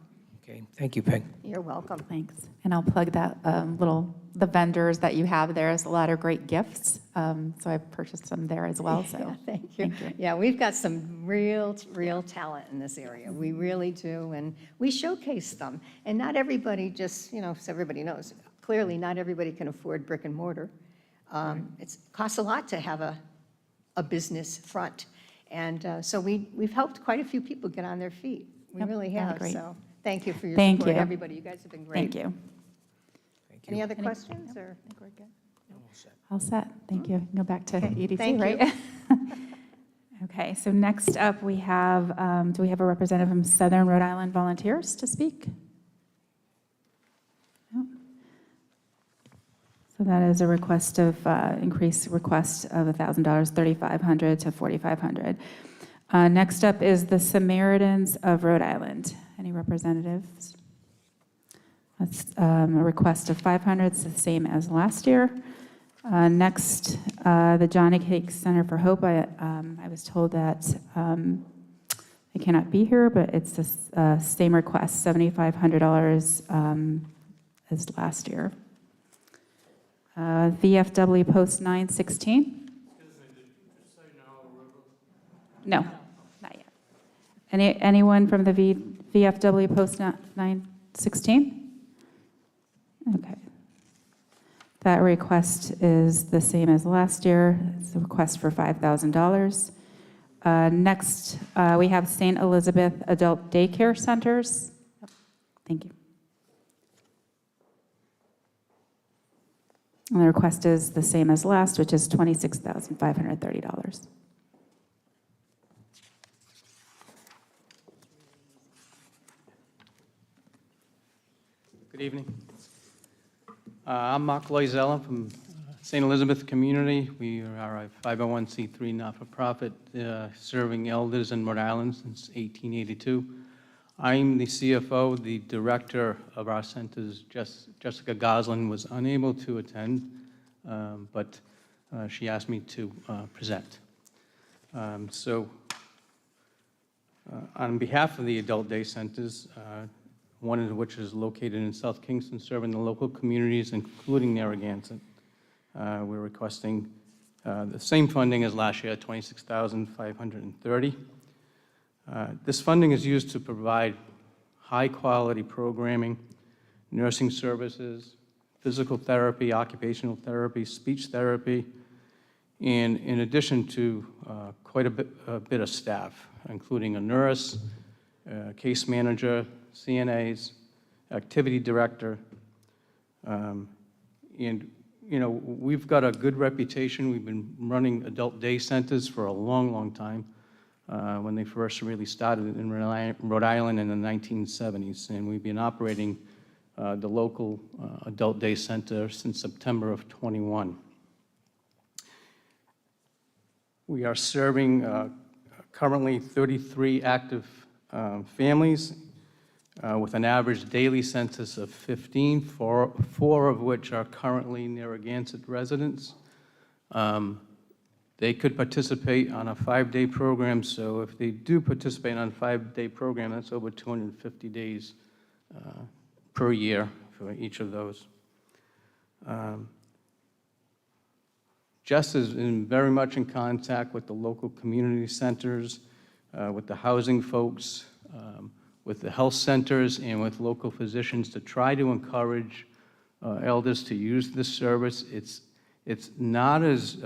Okay, thank you, Peg. you're welcome. Thanks. And I'll plug that the vendors that you have there. There's a lot of great gifts. So I've purchased some there as well, so. Yeah, thank you. Thank you. Yeah, we've got some real talent in this area. We really do, and we showcase them. And not everybody just, so everybody knows, clearly not everybody can afford brick and mortar. It costs a lot to have a business front. And so we've helped quite a few people get on their feet. We Yep, really that'd be have, great. so thank you for your Thank support, you. everybody. You guys have been great. Thank you. Thank you. Any other questions, or? All set. Thank you. Go back to Okay, EDC, thank you. right? Okay, so next up, we have, do we have a representative from Southern Rhode Island Volunteers to speak? No. So that is a request of, increased request of $1,000, 3,500 to 4,500. Next up is the Samaritans of Rhode Island. Any representatives? That's a request of 500, it's the same as last year. Next, the Johnny Cake Center for Hope. I was told that I cannot be here, but it's the same request, $7,500 as last year. VFW Post 916. No, not yet. Anyone from the VFW Post 916? Okay. That request is the same as last year. It's a request for $5,000. Next, we have St. Elizabeth Adult Daycare Centers. Thank you. And the request is the same as last, which is $26,530. Good evening. I'm Mark Loizella from St. Elizabeth Community. We are a 501c3 not-for-profit serving elders in Rhode Island since 1882. I'm the CFO. The director of our centers, Jessica Goslin, was unable to attend, but she asked me to present. On behalf of the adult day centers, one of which is located in South Kingston, serving the local communities, including Narragansett. We're requesting the same funding as last year, $26,530. This funding is used to provide high-quality programming, nursing services, physical therapy, occupational therapy, speech therapy, and in addition to quite a bit of staff, including a nurse, case manager, CNAs, activity director, and we've got a good reputation. We've been running adult day centers for a long, long time, when they first really started in Rhode Island in the 1970s, and we've been operating the local adult day center since September of 21. We are serving currently 33 active families, with an average daily census of 15, four of which are currently Narragansett residents. They could participate on a 5-day program, so if they do participate on a 5-day program, that's over 250 days per year for each of those. Jess is very much in contact with the local community centers, with the housing folks, with the health centers, and with local physicians to try to encourage elders to use this service. It's not as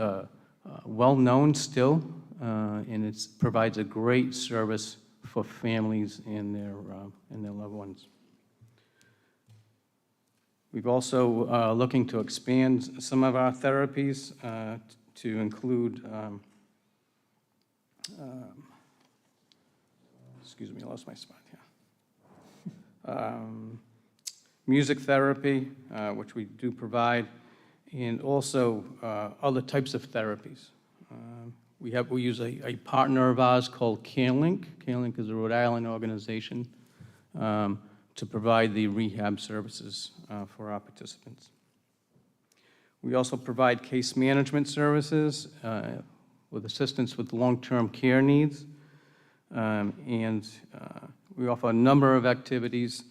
well-known still, and it provides a great service for families and their loved ones. We've also looking to expand some of our therapies to include, excuse me, I lost my spot here. Music therapy, which we do provide, and also other types of therapies. We use a partner of ours called CareLink. CareLink is a Rhode Island organization to provide the rehab services for our participants. We also provide case management services with assistance with long-term care needs. And we offer a number of activities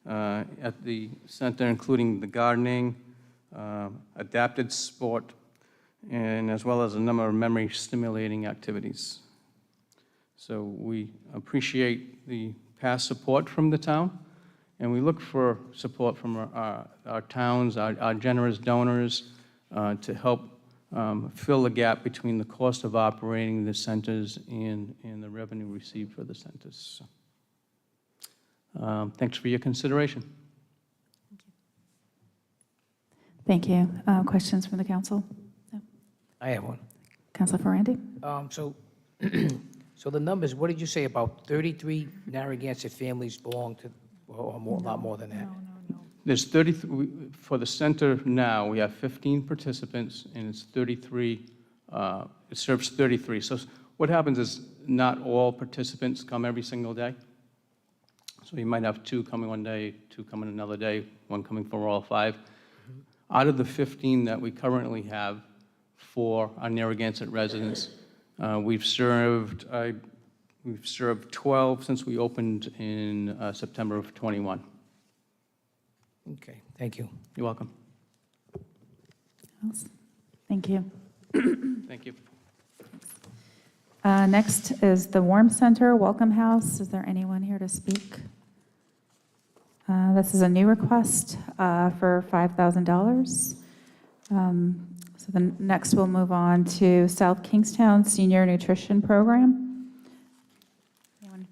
at the center, including the gardening, adapted sport, and as well as a number of memory-stimulating activities. So we appreciate the past support from the town, and we look for support from our towns, our generous donors, to help fill the gap between the cost of operating the centers and the revenue received for the centers. Thanks for your consideration. Thank you. Questions from the council? No. I have one. Councilor Ferrandi? So the numbers, what did you say, about 33 Narragansett families belong to, or more, a lot more than that? There's 33, for the center now, we have 15 participants, and it's 33, it serves 33. So what happens is not all participants come every single day. So you might have 2 coming one day, 2 coming another day, 1 coming for all 5. Out of the 15 that we currently have for our Narragansett residents, we've served 12 since we opened in September of '21. Okay, thank you. You're welcome. Thank you. Thank you. Next is the Warm Center Welcome House. Is there anyone here to speak? This is a new request for $5,000. So the next we'll move on to South Kingstown Senior Nutrition Program. Anyone?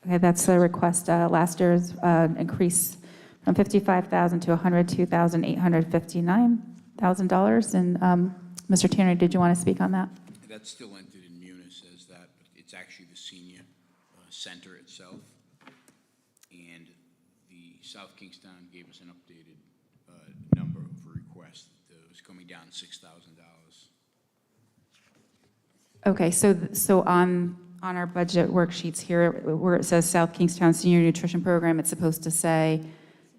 Okay, that's a request. Last year's increase from $55,000 to $102,859,000. And Mr. Tierney, did you want to speak on that? That's still entered in Munis as that, but it's actually the senior center itself. And the South Kingstown gave us an updated number of requests. It was coming down $6,000. Okay, so on our budget worksheets here, where it says South Kingstown Senior Nutrition Program, it's supposed to say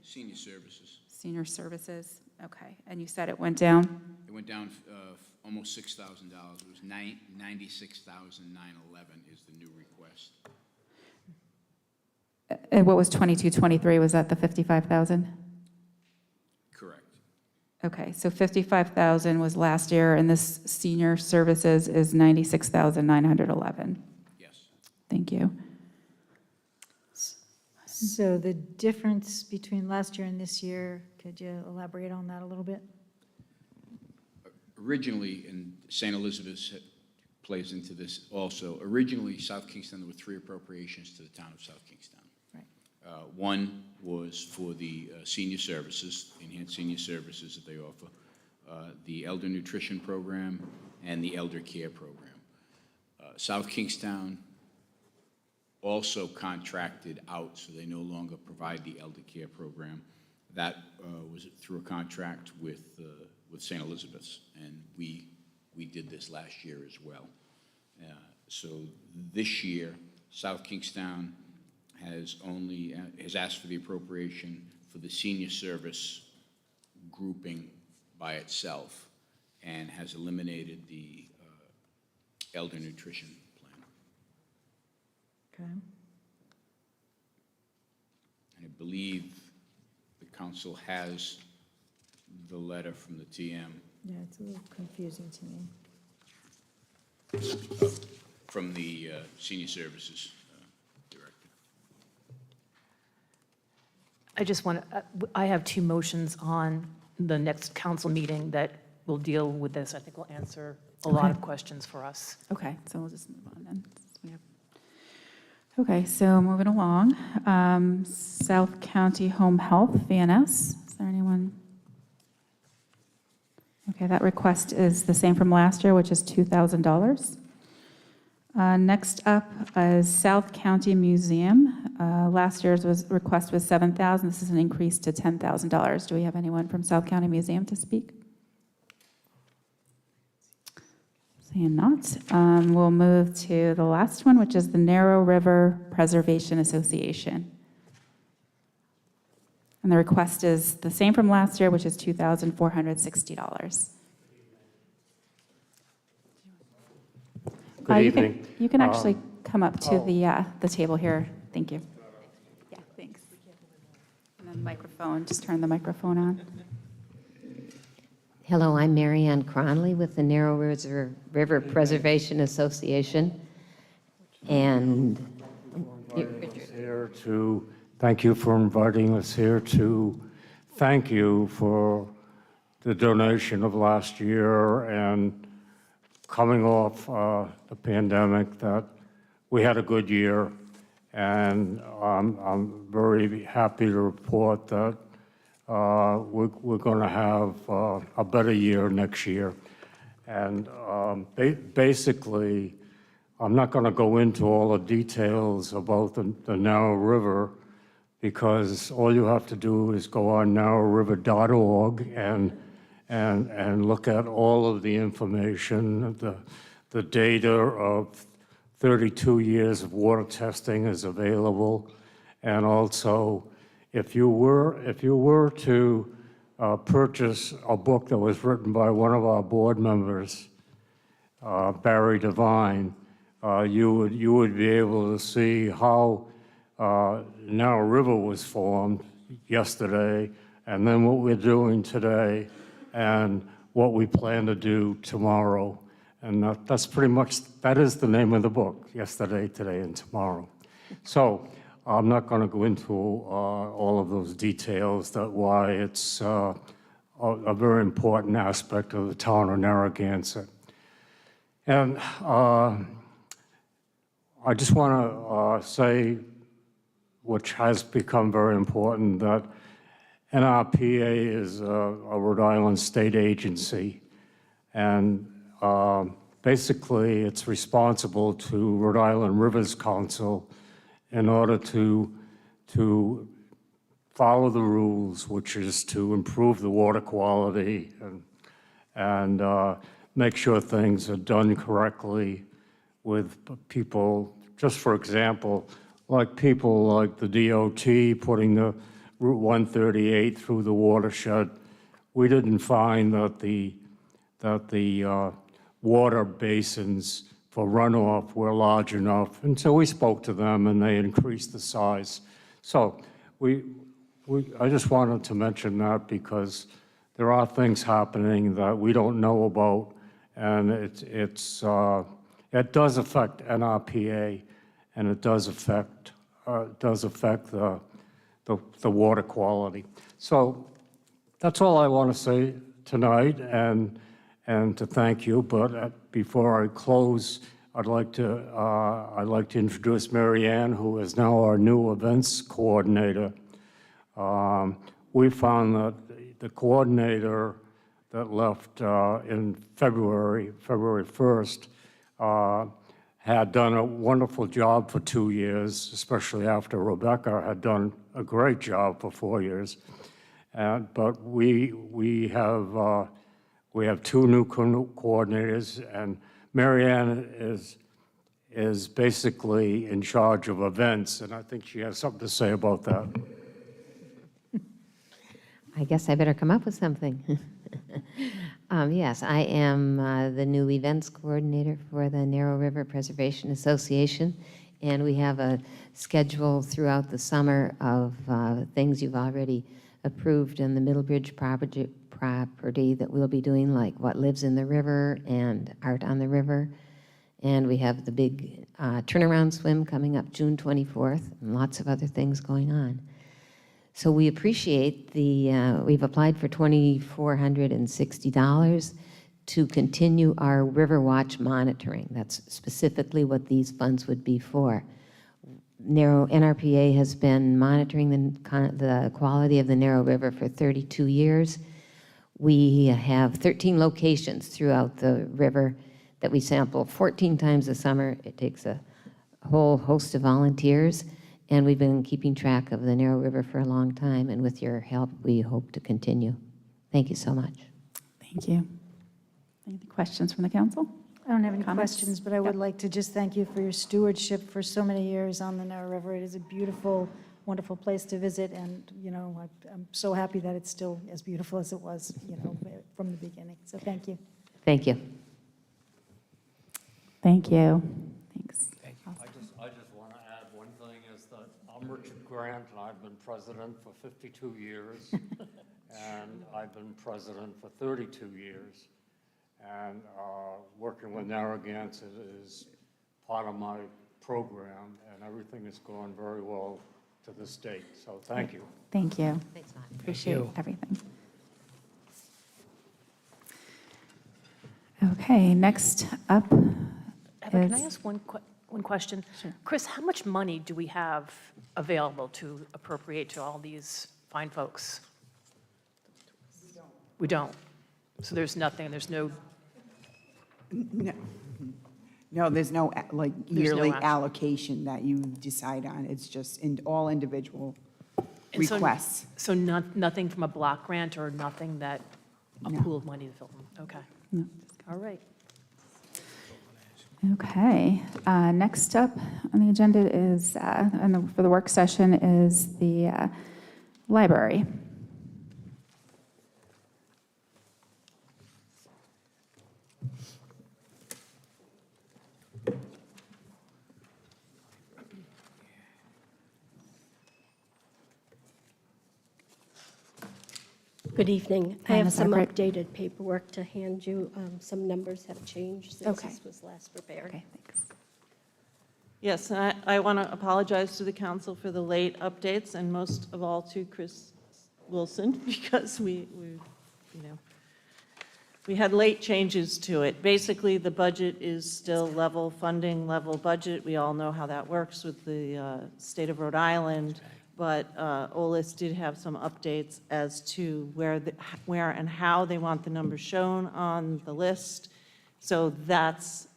Senior services. Senior Services. Okay, and you said it went down? It went down almost $6,000. It was $96,911 is the new request. And what was 22-23? Was that the 55,000? Correct. Okay, so 55,000 was last year, and this Senior Services is 96,911. Yes. Thank you. So the difference between last year and this year, could you elaborate on that a little bit? Originally, and St. Elizabeth's plays into this also, originally South Kingston, there were 3 appropriations to the town of South Kingston. Right. One was for the senior services, enhanced senior services that they offer, the elder nutrition program, and the elder care program. South Kingstown also contracted out, so they no longer provide the elder care program. That was through a contract with St. Elizabeth's, and we did this last year as well. So this year, South Kingstown has asked for the appropriation for the senior service grouping by itself, and has eliminated the elder nutrition plan. Okay. And I believe the council has the letter from the TM. Yeah, it's a little confusing to me. From the senior services director. I just want to, I have 2 motions on the next council meeting that will deal with this. I think will answer a lot of questions for us. Okay, so we'll just move on then. Okay, so moving along. South County Home Health, VNS. Is there anyone? Okay, that request is the same from last year, which is $2,000. Next up is South County Museum. Last year's request was $7,000. This is an increase to $10,000. Do we have anyone from South County Museum to speak? Seeing not, we'll move to the last one, which is the Narrow River Preservation Association. And the request is the same from last year, which is $2,460. Good evening. You can actually come up to the table here. Thank you. Yeah, thanks. And then the microphone, just turn the microphone on. Hello, I'm Mary Ann Cronley with the Narrow River Preservation Association. And thank you for inviting us here to thank you for the donation of last year and coming off the pandemic, that we had a good year, and I'm very happy to report that we're going to have a better year next year. And basically, I'm not going to go into all the details about the Narrow River, because all you have to do is go on narrowriver.org and look at all of the information. The data of 32 years of water testing is available. And also, if you were to purchase a book that was written by one of our board members, Barry Devine, you would be able to see how Narrow River was formed yesterday, and then what we're doing today, and what we plan to do tomorrow. And that's pretty much, that is the name of the book, Yesterday, Today, and Tomorrow. So I'm not going to go into all of those details, that why it's a very important aspect of the town of Narragansett. And I just want to say, which has become very important, that NRPA is a Rhode Island state agency, and basically it's responsible to Rhode Island Rivers Council in order to follow the rules, which is to improve the water quality and make sure things are done correctly with people. Just for example, like people like the DOT putting the Route 138 through the watershed, we didn't find that the water basins for runoff were large enough, and so we spoke to them and they increased the size. So I just wanted to mention that, because there are things happening that we don't know about, and it does affect NRPA, and it does affect the water quality. So that's all I want to say tonight, and to thank you. But before I close, I'd like to introduce Mary Ann, who is now our new events coordinator. We found that the coordinator that left in February 1st, had done a wonderful job for 2 years, especially after Rebecca had done a great job for 4 years. But we have two new coordinators, and Mary Ann is basically in charge of events, and I think she has something to say about that. I guess I better come up with something. Yes, I am the new events coordinator for the Narrow River Preservation Association, and we have a schedule throughout the summer of things you've already approved in the Middlebridge property that we'll be doing, like What Lives in the River and Art on the River. And we have the big turnaround swim coming up June 24th, and lots of other things going on. So we appreciate we've applied for $2,460 to continue our River Watch monitoring. That's specifically what these funds would be for. NRPA has been monitoring the quality of the Narrow River for 32 years. We have 13 locations throughout the river that we sample 14 times a summer. It takes a whole host of volunteers, and we've been keeping track of the Narrow River for a long time, and with your help, we hope to continue. Thank you so much. Thank you. Any questions from the council? I don't have any Comments? questions, but I would Yep. like to just thank you for your stewardship for so many years on the Narrow River. It is a beautiful, wonderful place to visit, and, I'm so happy that it's still as beautiful as it was, from the beginning. So thank you. Thank you. Thank you. Thanks. I just want to add one thing is that I'm Richard Grant, and I've been president for 52 years, and I've been president for 32 years. And working with Narragansett is part of my program, and everything has gone very well to this date. So thank you. Thank you. Thanks, Mike. Appreciate you. everything. Okay, next up Heather, can I is, ask one question? Sure. Chris, how much money do we have available to appropriate to all these fine folks? We don't. So there's nothing, there's no, No, there's no like yearly action. allocation that you decide on. It's just in all individual and so- requests. So nothing from a block grant or nothing that, a No. pool of money to fill them? Okay. No. All right. okay. Next up on the agenda is, for the work session is the library. Good evening. I Hi, have Ms. some Everett. updated paperwork to hand you. Some numbers have changed since Okay. this was last prepared. Okay, thanks. Yes, and I want to apologize to the council for the late updates, and most of all to Chris Wilson, because we had late changes to it. Basically, the budget is still level funding, level budget. We all know how that works with the state of Rhode Island, but OLIS did have some updates as to where and how they want the numbers shown on the list. So that's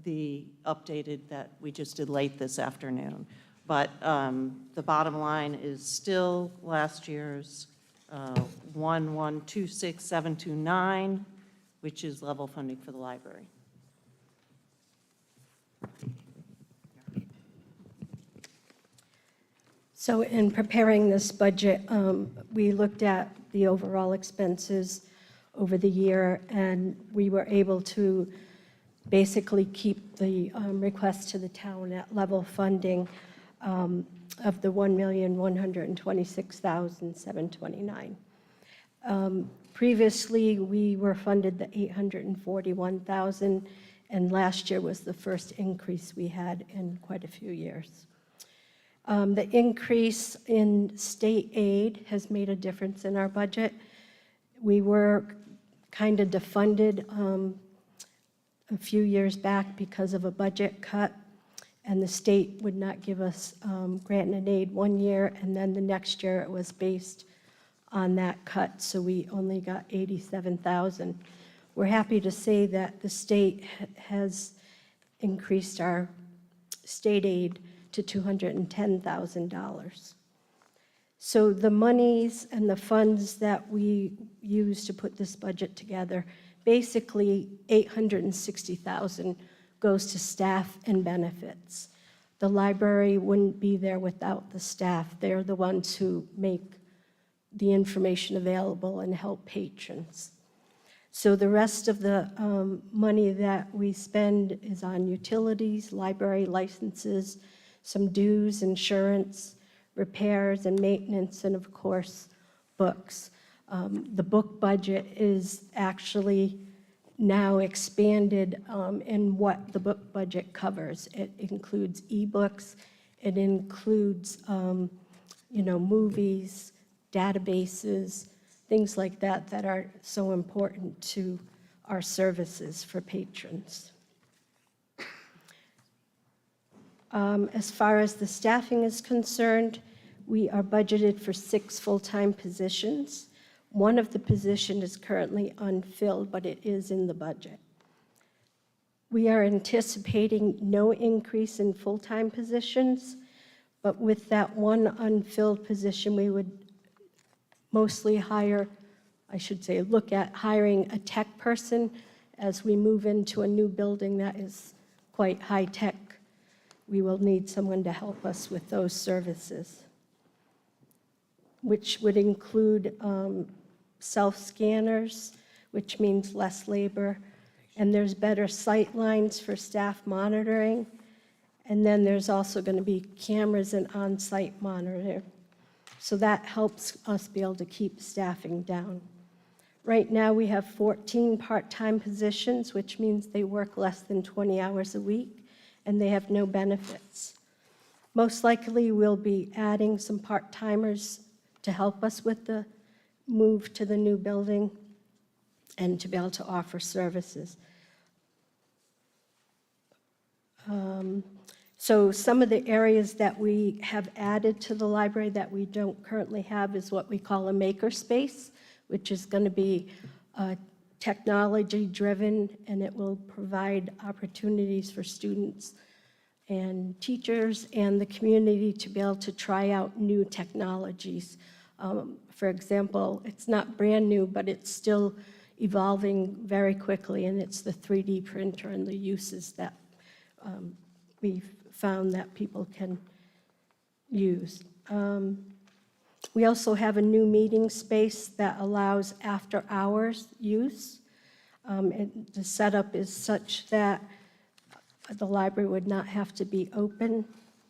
the updated that we just did late this afternoon. But the bottom line is still last year's 1126729, which is level funding for the library. So in preparing this budget, we looked at the overall expenses over the year, and we were able to basically keep the request to the town at level funding of the $1,126,729. Previously, we were funded the $841,000, and last year was the first increase we had in quite a few years. The increase in state aid has made a difference in our budget. We were kind of defunded a few years back because of a budget cut, and the state would not give us grant and aid one year, and then the next year it was based on that cut, so we only got $87,000. We're happy to say that the state has increased our state aid to $210,000. So the monies and the funds that we use to put this budget together, basically $860,000 goes to staff and benefits. The library wouldn't be there without the staff. They're the ones who make the information available and help patrons. So the rest of the money that we spend is on utilities, library licenses, some dues, insurance, repairs and maintenance, and of course, books. The book budget is actually now expanded in what the book budget covers. It includes ebooks, it includes movies, databases, things like that that are so important to our services for patrons. As far as the staffing is concerned, we are budgeted for 6 full-time positions. One of the positions is currently unfilled, but it is in the budget. We are anticipating no increase in full-time positions, but with that one unfilled position, we would mostly hire, I should say, look at hiring a tech person as we move into a new building that is quite high-tech. We will need someone to help us with those services, which would include self-scanners, which means less labor, and there's better sight lines for staff monitoring, and then there's also going to be cameras and on-site monitoring. So that helps us be able to keep staffing down. Right now, we have 14 part-time positions, which means they work less than 20 hours a week, and they have no benefits. Most likely, we'll be adding some part-timers to help us with the move to the new building and to be able to offer services. So some of the areas that we have added to the library that we don't currently have is what we call a maker space, which is going to be technology-driven, and it will provide opportunities for students and teachers and the community to be able to try out new technologies. For example, it's not brand new, but it's still evolving very quickly, and it's the 3D printer and the uses that we've found that people can use. We also have a new meeting space that allows after-hours use. The setup is such that the library would not have to be open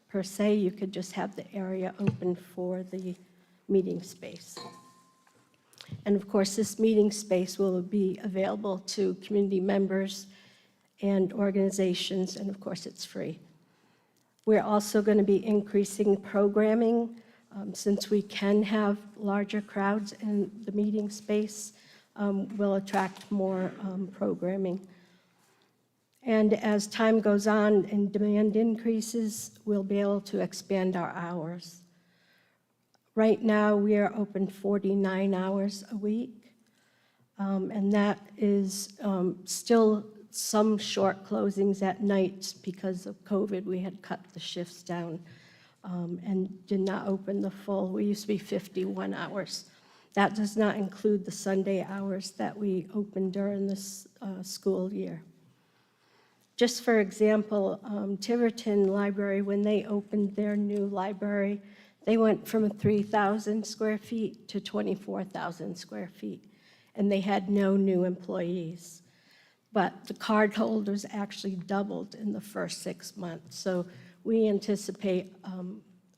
per se. You could just have the area open for the meeting space. And of course, this meeting space will be available to community members and organizations, and of course, it's free. We're also going to be increasing programming since we can have larger crowds in the meeting space. We'll attract more programming. And as time goes on and demand increases, we'll be able to expand our hours. Right now, we are open 49 hours a week, and that is still some short closings at night because of COVID. We had cut the shifts down and did not open the full. We used to be 51 hours. That does not include the Sunday hours that we open during this school year. Just for example, Tiverton Library, when they opened their new library, they went from 3,000 square feet to 24,000 square feet, and they had no new employees. But the card holders actually doubled in the first 6 months. So we anticipate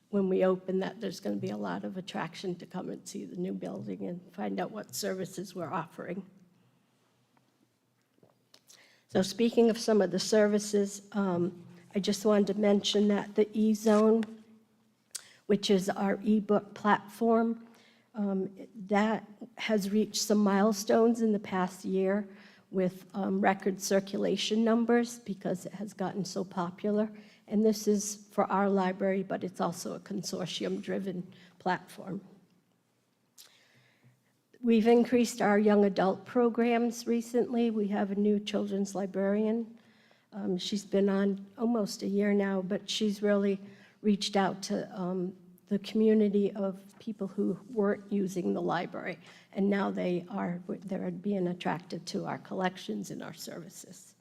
when we open that there's going to be a lot of attraction to come and see the new building and find out what services we're offering. So speaking of some of the services, I just wanted to mention that the eZone, which is our ebook platform, that has reached some milestones in the past year with record circulation numbers because it has gotten so popular. And this is for our library, but it's also a consortium-driven platform. We've increased our young adult programs recently. We have a new children's librarian. She's been on almost a year now, but she's really reached out to the community of people who weren't using the library, and now they're being attracted to our collections and our services.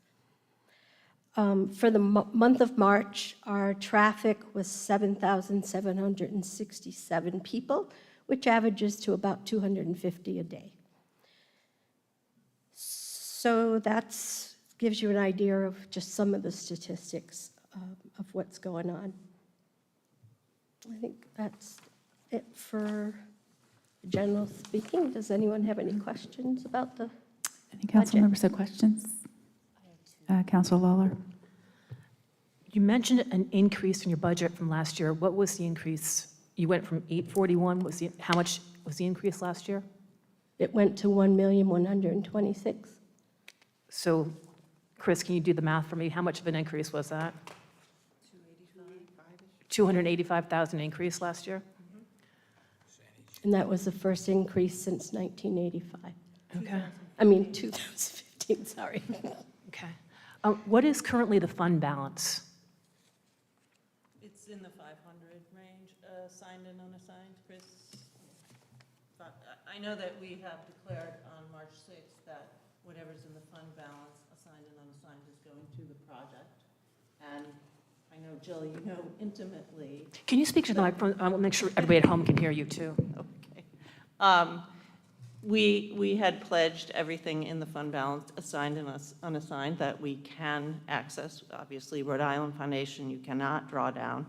For the month of March, our traffic was 7,767 people, which averages to about 250 a day. So that gives you an idea of just some of the statistics of what's going on. I think that's it for general speaking. Does anyone have any questions about the Any council budget? members have questions? Councilor Lawler? You mentioned an increase in your budget from last year. What was the increase? You went from 841, how much was the increase last year? It went to 1,126,000. So, Chris, can you do the math for me? How much of an increase was that? 285,000 increase last year? And that was the first increase since 1985. Okay. I mean, 2015, sorry. Okay. What is currently the fund balance? It's in the 500 range, assigned and unassigned, Chris. But I know that we have declared on March 6th that whatever's in the fund balance, assigned and unassigned, is going to the project. And I know, Jill, you know intimately. Can you speak to the microphone? I will make sure everybody at home can hear you, too. Okay. We had pledged everything in the fund balance, assigned and unassigned, that we can access. Obviously, Rhode Island Foundation, you cannot draw down,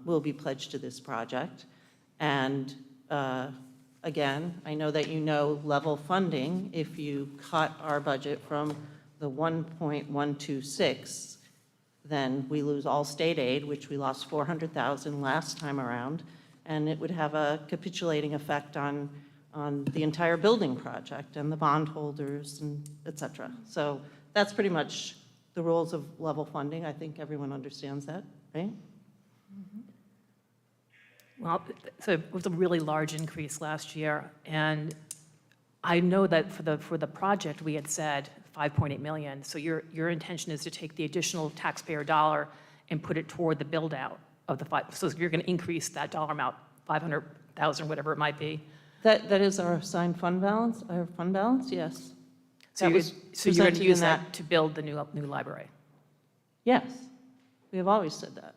will be pledged to this project. And again, I know that you know level funding, if you cut our budget from the 1.126, then we lose all state aid, which we lost $400,000 last time around, and it would have a capitulating effect on the entire building project and the bondholders and et cetera. So that's pretty much the rules of level funding. I think everyone understands that, right? Well, so it was a really large increase last year, and I know that for the project, we had said 5.8 million. So your intention is to take the additional taxpayer dollar and put it toward the build-out of the five. So you're going to increase that dollar amount, 500,000, whatever it might be. That is our assigned fund balance, yes. So you're going to use that to build the new library? Yes, we have always said that.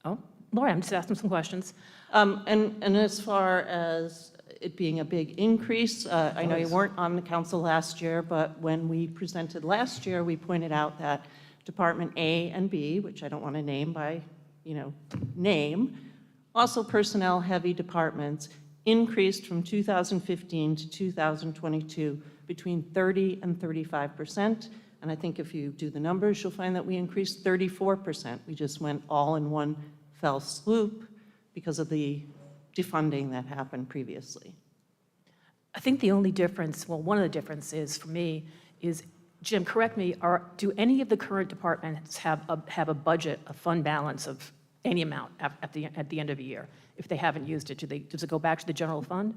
Oh, Lori, I'm just asking some questions. And as far as it being a big increase, I know you weren't on the council last year, but when we presented last year, we pointed out that Department A and B, which I don't want to name by, name, also personnel-heavy departments, increased from 2015 to 2022 between 30 and 35%. And I think if you do the numbers, you'll find that we increased 34%. We just went all in one fell swoop because of the defunding that happened previously. I think the only difference, well, one of the differences for me is, Jim, correct me, do any of the current departments have a budget, a fund balance of any amount at the end of a year? If they haven't used it, does it go back to the general fund?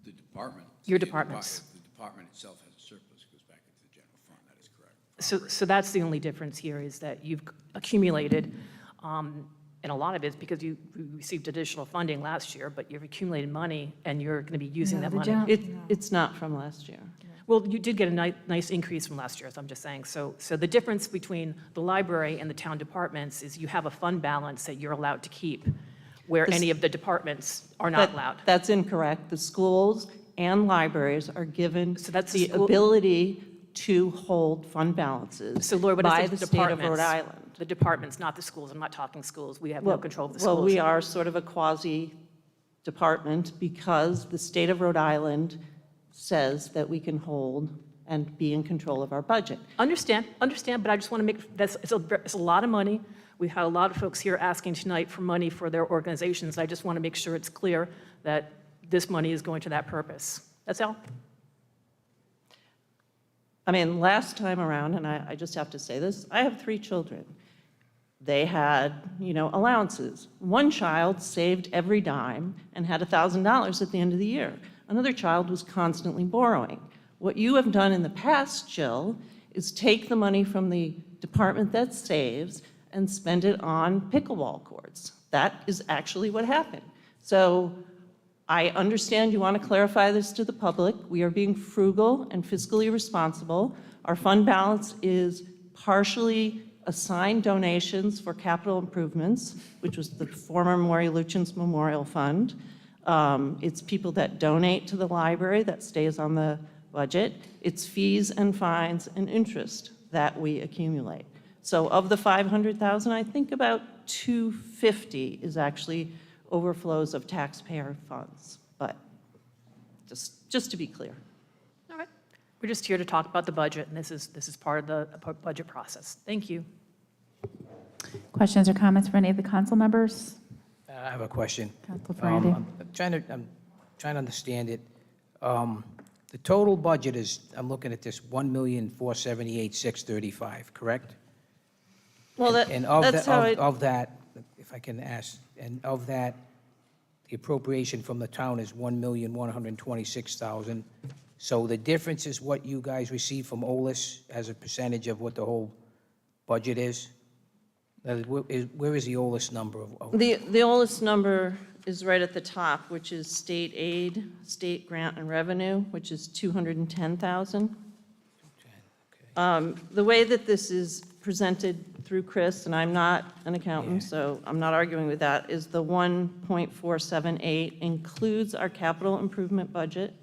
The department. Your departments. The department itself has a surplus, it goes back into the general fund, that is correct. So that's the only difference here, is that you've accumulated, and a lot of it is because you received additional funding last year, but you've accumulated money and you're going to be using that money. It's not from last year. Well, you did get a nice increase from last year, so I'm just saying. So the difference between the library and the town departments is you have a fund balance that you're allowed to keep, where any of the departments are not allowed. That's incorrect. The schools and libraries are given that's the ability to hold fund balances So Laura, what by is the the state of departments? Rhode Island. The departments, not the schools. I'm not talking schools. We have no control of the schools. Well, we are sort of a quasi-department because the state of Rhode Island says that we can hold and be in control of our budget. Understand, but I just want to make, it's a lot of money. We've had a lot of folks here asking tonight for money for their organizations. I just want to make sure it's clear that this money is going to that purpose. That's all. I mean, last time around, and I just have to say this, I have 3 children. They had, allowances. One child saved every dime and had $1,000 at the end of the year. Another child was constantly borrowing. What you have done in the past, Jill, is take the money from the department that saves and spend it on pickleball courts. That is actually what happened. So I understand you want to clarify this to the public. We are being frugal and fiscally responsible. Our fund balance is partially assigned donations for capital improvements, which was the former Maury Luchins Memorial Fund. It's people that donate to the library that stays on the budget. It's fees and fines and interest that we accumulate. So of the 500,000, I think about 250 is actually overflows of taxpayer funds, but just to be clear. All right. We're just here to talk about the budget, and this is part of the budget process. Thank you. Questions or comments for any of the council members? I have a question. Council Friday. I'm trying to understand it. The total budget is, I'm looking at this, $1,478,635, correct? Well, And of that, if I can ask, and of that, the appropriation from the town is $1,126,000. So the difference is what you guys receive from OLIS as a percentage of what the whole budget is? That is, where is the OLIS number of? The oldest number is right at the top, which is state aid, state grant and revenue, which is 210,000. The way that this is presented through Chris, and I'm not an accountant, so I'm not arguing with that, is the 1.478 includes our capital improvement budget.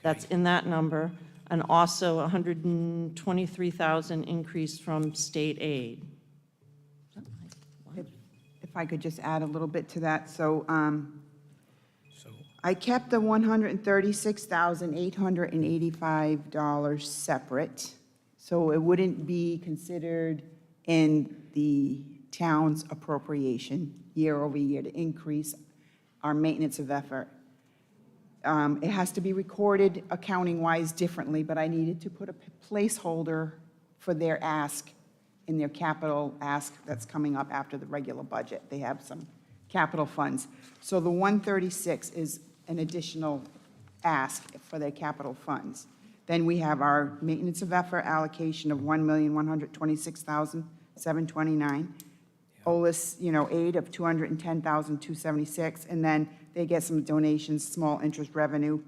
That's in that number, and also 123,000 increase from state aid. If I could just add a little bit to that, so I kept the $136,885 separate, so it wouldn't be considered in the town's appropriation year over year to increase our maintenance of effort. It has to be recorded accounting-wise differently, but I needed to put a placeholder for their ask in their capital ask that's coming up after the regular budget. They have some capital funds. So the 136 is an additional ask for their capital funds. Then we have our maintenance of effort allocation of $1,126,729. OLIS, aid of $210,276, and then they get some donations, small interest revenue,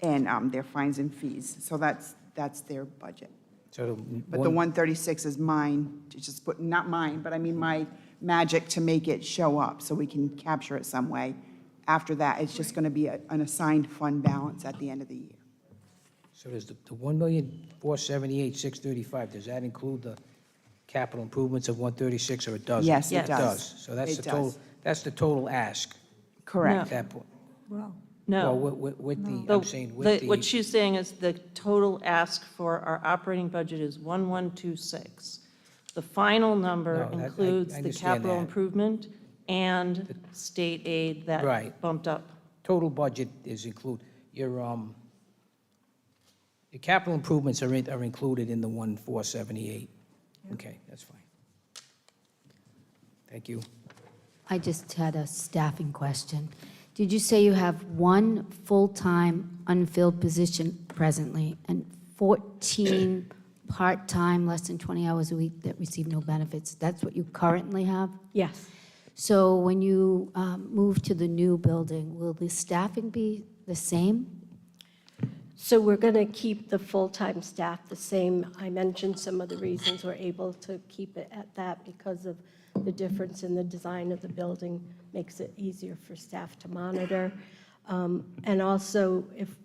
and their fines and fees. So that's their budget. So But the 136 is mine, to just put, not mine, but I mean my magic to make it show up so we can capture it some way. After that, it's just going to be an assigned fund balance at the end of the year. So there's the 1,478,635, does that include the capital improvements of 136, or it doesn't? Yes, it does. So that's It the total, does. that's the total ask Correct. at that point? Well, No. Well, with the, I'm saying with What the, she's saying is the total ask for our operating budget is 1,126. The final number No, that- I includes the understand capital that. improvement and state aid that Right. bumped up. total budget is include, your capital improvements are included in the 1,478. Okay, that's fine. Thank you. I just had a staffing question. Did you say you have one full-time unfilled position presently and 14 part-time, less than 20 hours a week that receive no benefits? That's what you currently have? Yes. So when you move to the new building, will the staffing be the same? So we're going to keep the full-time staff the same. I mentioned some of the reasons we're able to keep it at that because of the difference in the design of the building makes it easier for staff to monitor. And also, if,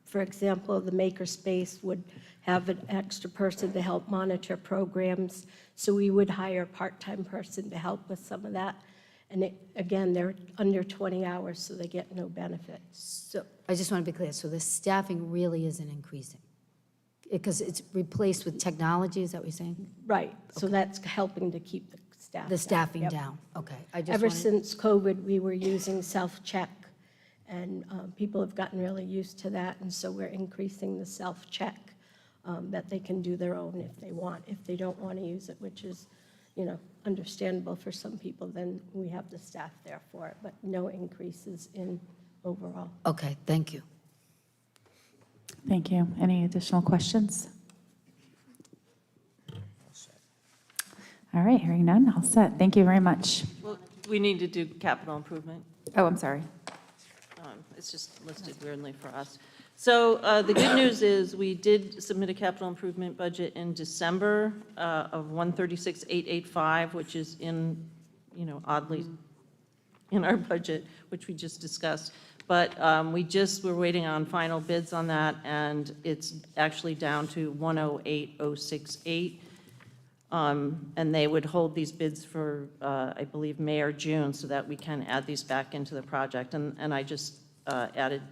for example, the makerspace would have an extra person to help monitor programs, so we would hire a part-time person to help with some of that. And again, they're under 20 hours, so they get no benefits. So I just want to be clear, so the staffing really isn't increasing? Because it's replaced with technology, is that what you're saying? Right, so that's helping to keep the staff The down. staffing Yep. down, okay. I just Ever wanted- since COVID, we were using self-check, and people have gotten really used to that, and so we're increasing the self-check that they can do their own if they want. If they don't want to use it, which is, understandable for some people, then we have the staff there for it, but no increases in overall. Okay, thank you. Thank you. Any additional questions? All right, hearing none, all set. Thank you very much. Well, we need to do capital improvement. Oh, I'm sorry. It's just listed weirdly for us. So the good news is we did submit a capital improvement budget in December of 136,885, which is in, oddly, in our budget, which we just discussed. But we're waiting on final bids on that, and it's actually down to 108,068. And they would hold these bids for, I believe, May or June, so that we can add these back into the project. And I just added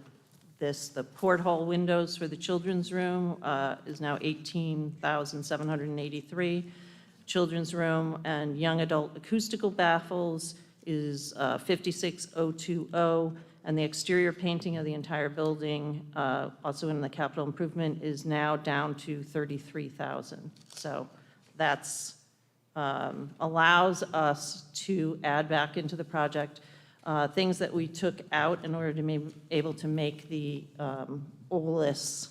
this, the porthole windows for the children's room is now $18,783. Children's room and young adult acoustical baffles is $56,020. And the exterior painting of the entire building, also in the capital improvement, is now down to $33,000. So that's allows us to add back into the project things that we took out in order to be able to make the OLIS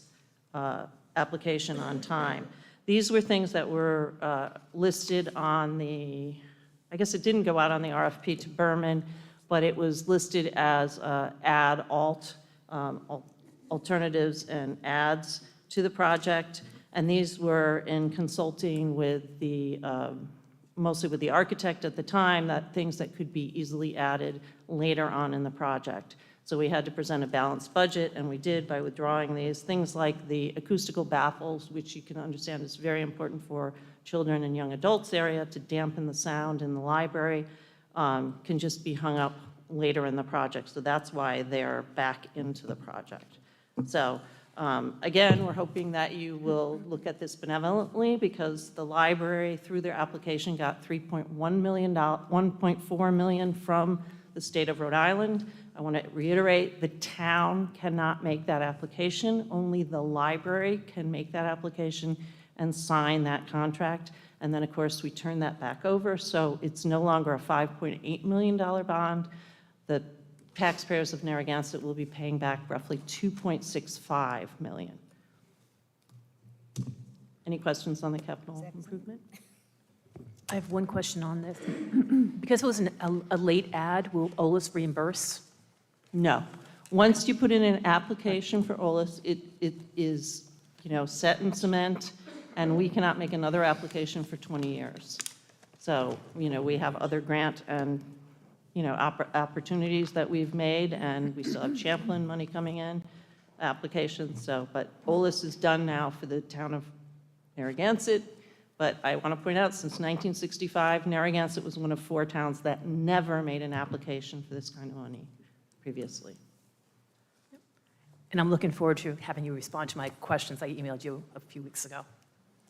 application on time. These were things that were listed on the, I guess it didn't go out on the RFP to Berman, but it was listed as alternatives and adds to the project. And these were in consulting with the, mostly with the architect at the time, that things that could be easily added later on in the project. So we had to present a balanced budget, and we did by withdrawing these. Things like the acoustical baffles, which you can understand is very important for children and young adults area to dampen the sound in the library, can just be hung up later in the project. So that's why they're back into the project. So again, we're hoping that you will look at this benevolently, because the library, through their application, got $1.4 million from the state of Rhode Island. I want to reiterate, the town cannot make that application. Only the library can make that application and sign that contract. And then, of course, we turn that back over. So it's no longer a $5.8 million bond. The taxpayers of Narragansett will be paying back roughly $2.65 million. Any questions on the capital improvement? I have one question on this. Because it was a late ad, will OLIS reimburse? No. Once you put in an application for OLIS, it is, set in cement, and we cannot make another application for 20 years. So, we have other grant and, opportunities that we've made, and we still have Champlain money coming in, applications. So, but OLIS is done now for the town of Narragansett. But I want to point out, since 1965, Narragansett was one of 4 towns that never made an application for this kind of money previously. And I'm looking forward to having you respond to my questions I emailed you a few weeks ago.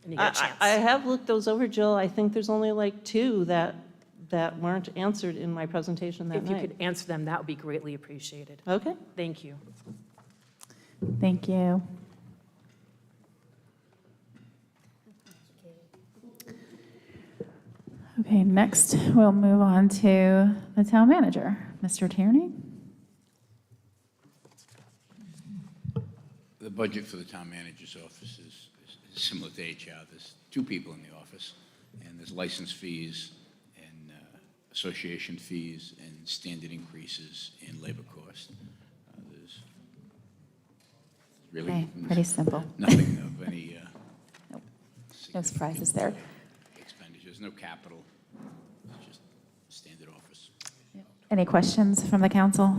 And you get a chance. I have looked those over, Jill. I think there's only like 2 that weren't answered in my presentation that If you night. could answer them, that would be greatly appreciated. Okay. Thank you. Thank you. Okay, next we'll move on to the town manager, Mr. Tierney. The budget for the town manager's office is similar to HR. There's 2 people in the office, and there's license fees and association fees and standard increases in labor cost. There's really Okay, pretty simple. nothing of any Nope. No surprises there. expenditures, no capital, it's just standard office. Any questions from the council?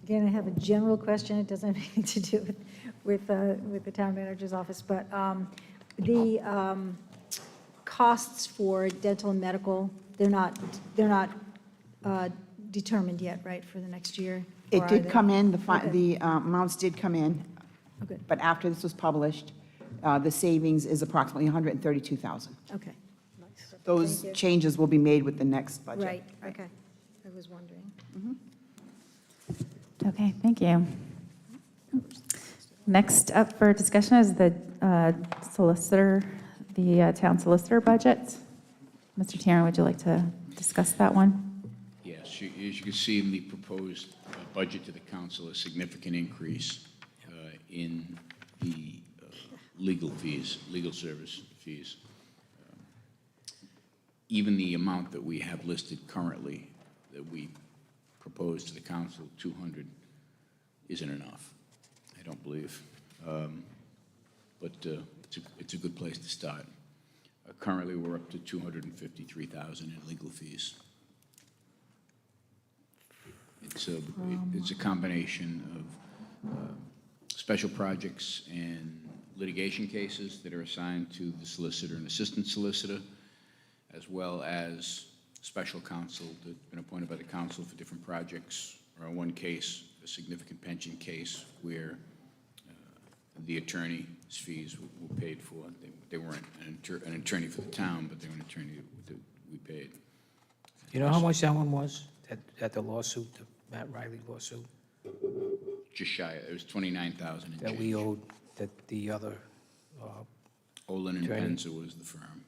Again, I have a general question. It doesn't have anything to do with the town manager's office, but the costs for dental and medical, they're not determined yet, right, for the next year? Or It are did they? come in, Okay. the amounts did come in, Okay, but after this was published, the savings is approximately $132,000. okay. Those Thank you. changes will be made with the next budget. Right, okay. I was wondering. Okay, thank you. Next up for discussion is the solicitor, the town solicitor budget. Mr. Tierney, would you like to discuss that one? Yes, as you can see in the proposed budget to the council, a significant increase in the legal fees, legal service fees. Even the amount that we have listed currently, that we propose to the council, 200, isn't enough, I don't believe. But it's a good place to start. Currently, we're up to $253,000 in legal fees. It's a combination of special projects and litigation cases that are assigned to the solicitor and assistant solicitor, as well as special counsel that's been appointed by the council for different projects, or in one case, a significant pension case where the attorney's fees were paid for. They weren't an attorney for the town, but they were an attorney that we paid. You know how much that one was, at the lawsuit, the Matt Riley lawsuit, Just shy, it was $29,000 and that change. we owed, that the other, Olin and attorney. Penza was the firm.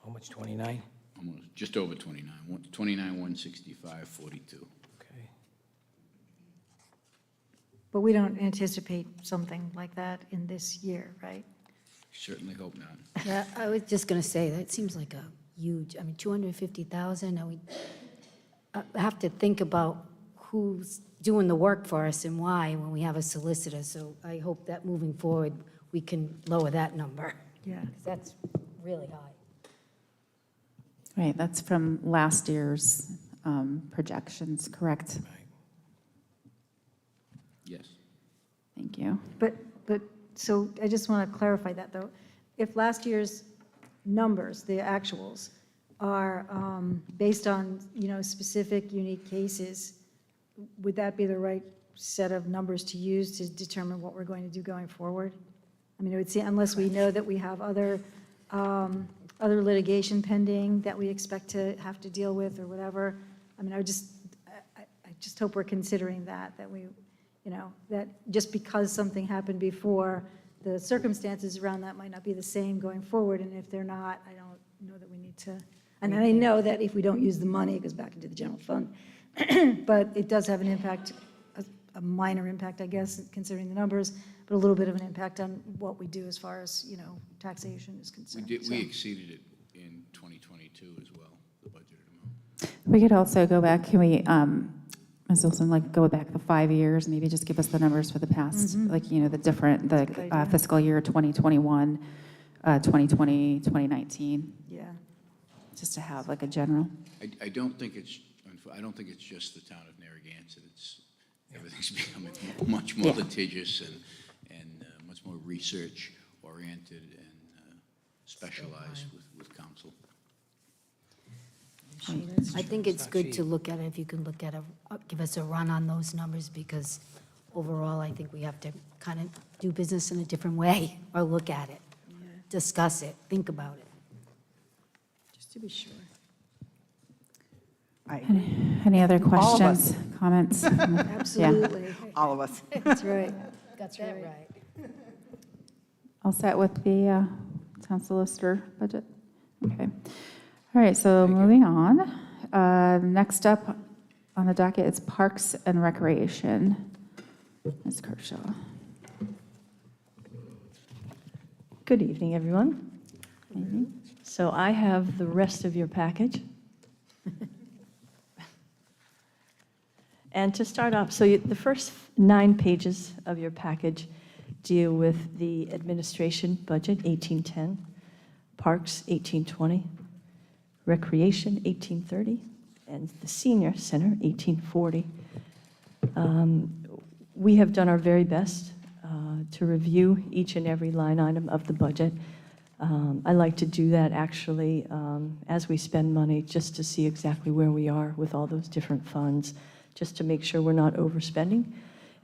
how much, 29? Almost, just over 29, 29,165.42. Okay. But we don't anticipate something like that in this year, right? Certainly hope not. Yeah, I was just going to say, that seems like a huge, I mean, 250,000, I have to think about who's doing the work for us and why when we have a solicitor. So I hope that moving forward, we can lower that number. Yeah. 'Cause that's really high. Right, that's from last year's projections, correct? Yes. Thank you. But, so I just want to clarify that, though. If last year's numbers, the actuals, are based on, specific, unique cases, would that be the right set of numbers to use to determine what we're going to do going forward? I mean, it would seem, unless we know that we have other litigation pending that we expect to have to deal with or whatever. I mean, I just hope we're considering that we, that just because something happened before, the circumstances around that might not be the same going forward, and if they're not, I don't know that we need to, and I know that if we don't use the money, it goes back into the general fund, but it does have an impact, a minor impact, I guess, considering the numbers, but a little bit of an impact on what we do as far as, taxation is concerned. We exceeded it in 2022 as well, the budgeted amount. We could also go back, can we, Ms. Wilson, like go back the 5 years, maybe just give us the numbers for the past, like, the different, That's a good idea. fiscal year 2021, 2020, 2019, Yeah. just to have like a general. I don't think it's just the town of Narragansett. Everything's becoming much more litigious and much more research-oriented and specialized with counsel. I think it's good to look at it, if you can look at give us a run on those numbers, because overall, I think we have to kind of do business in a different way, or look at it, discuss it, think about it. Just to be sure. Any other All of us. questions, comments? Absolutely. All of us. That's right. Got that right. All set with the town solicitor budget? Okay. All right, so moving on. Next up on the docket is Parks and Recreation. Ms. Kershaw. Good evening, everyone. So I have the rest of your package. And to start off, the first 9 pages of your package deal with the administration budget, 1810, Parks, 1820, Recreation, 1830, and the Senior Center, 1840. We have done our very best to review each and every line item of the budget. I like to do that actually as we spend money, just to see exactly where we are with all those different funds, just to make sure we're not overspending,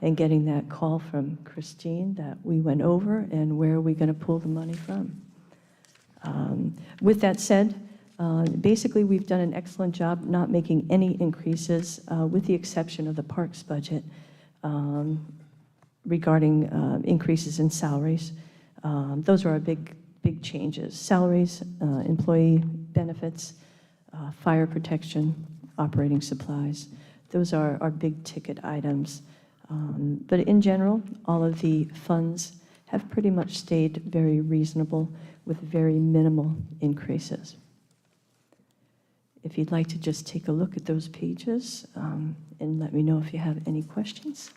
and getting that call from Christine that we went over and where are we going to pull the money from. With that said, basically we've done an excellent job not making any increases, with the exception of the parks budget, regarding increases in salaries. Those are our big changes. Salaries, employee benefits, fire protection, operating supplies. Those are our big ticket items. But in general, all of the funds have pretty much stayed very reasonable with very minimal increases. If you'd like to just take a look at those pages and let me know if you have any questions.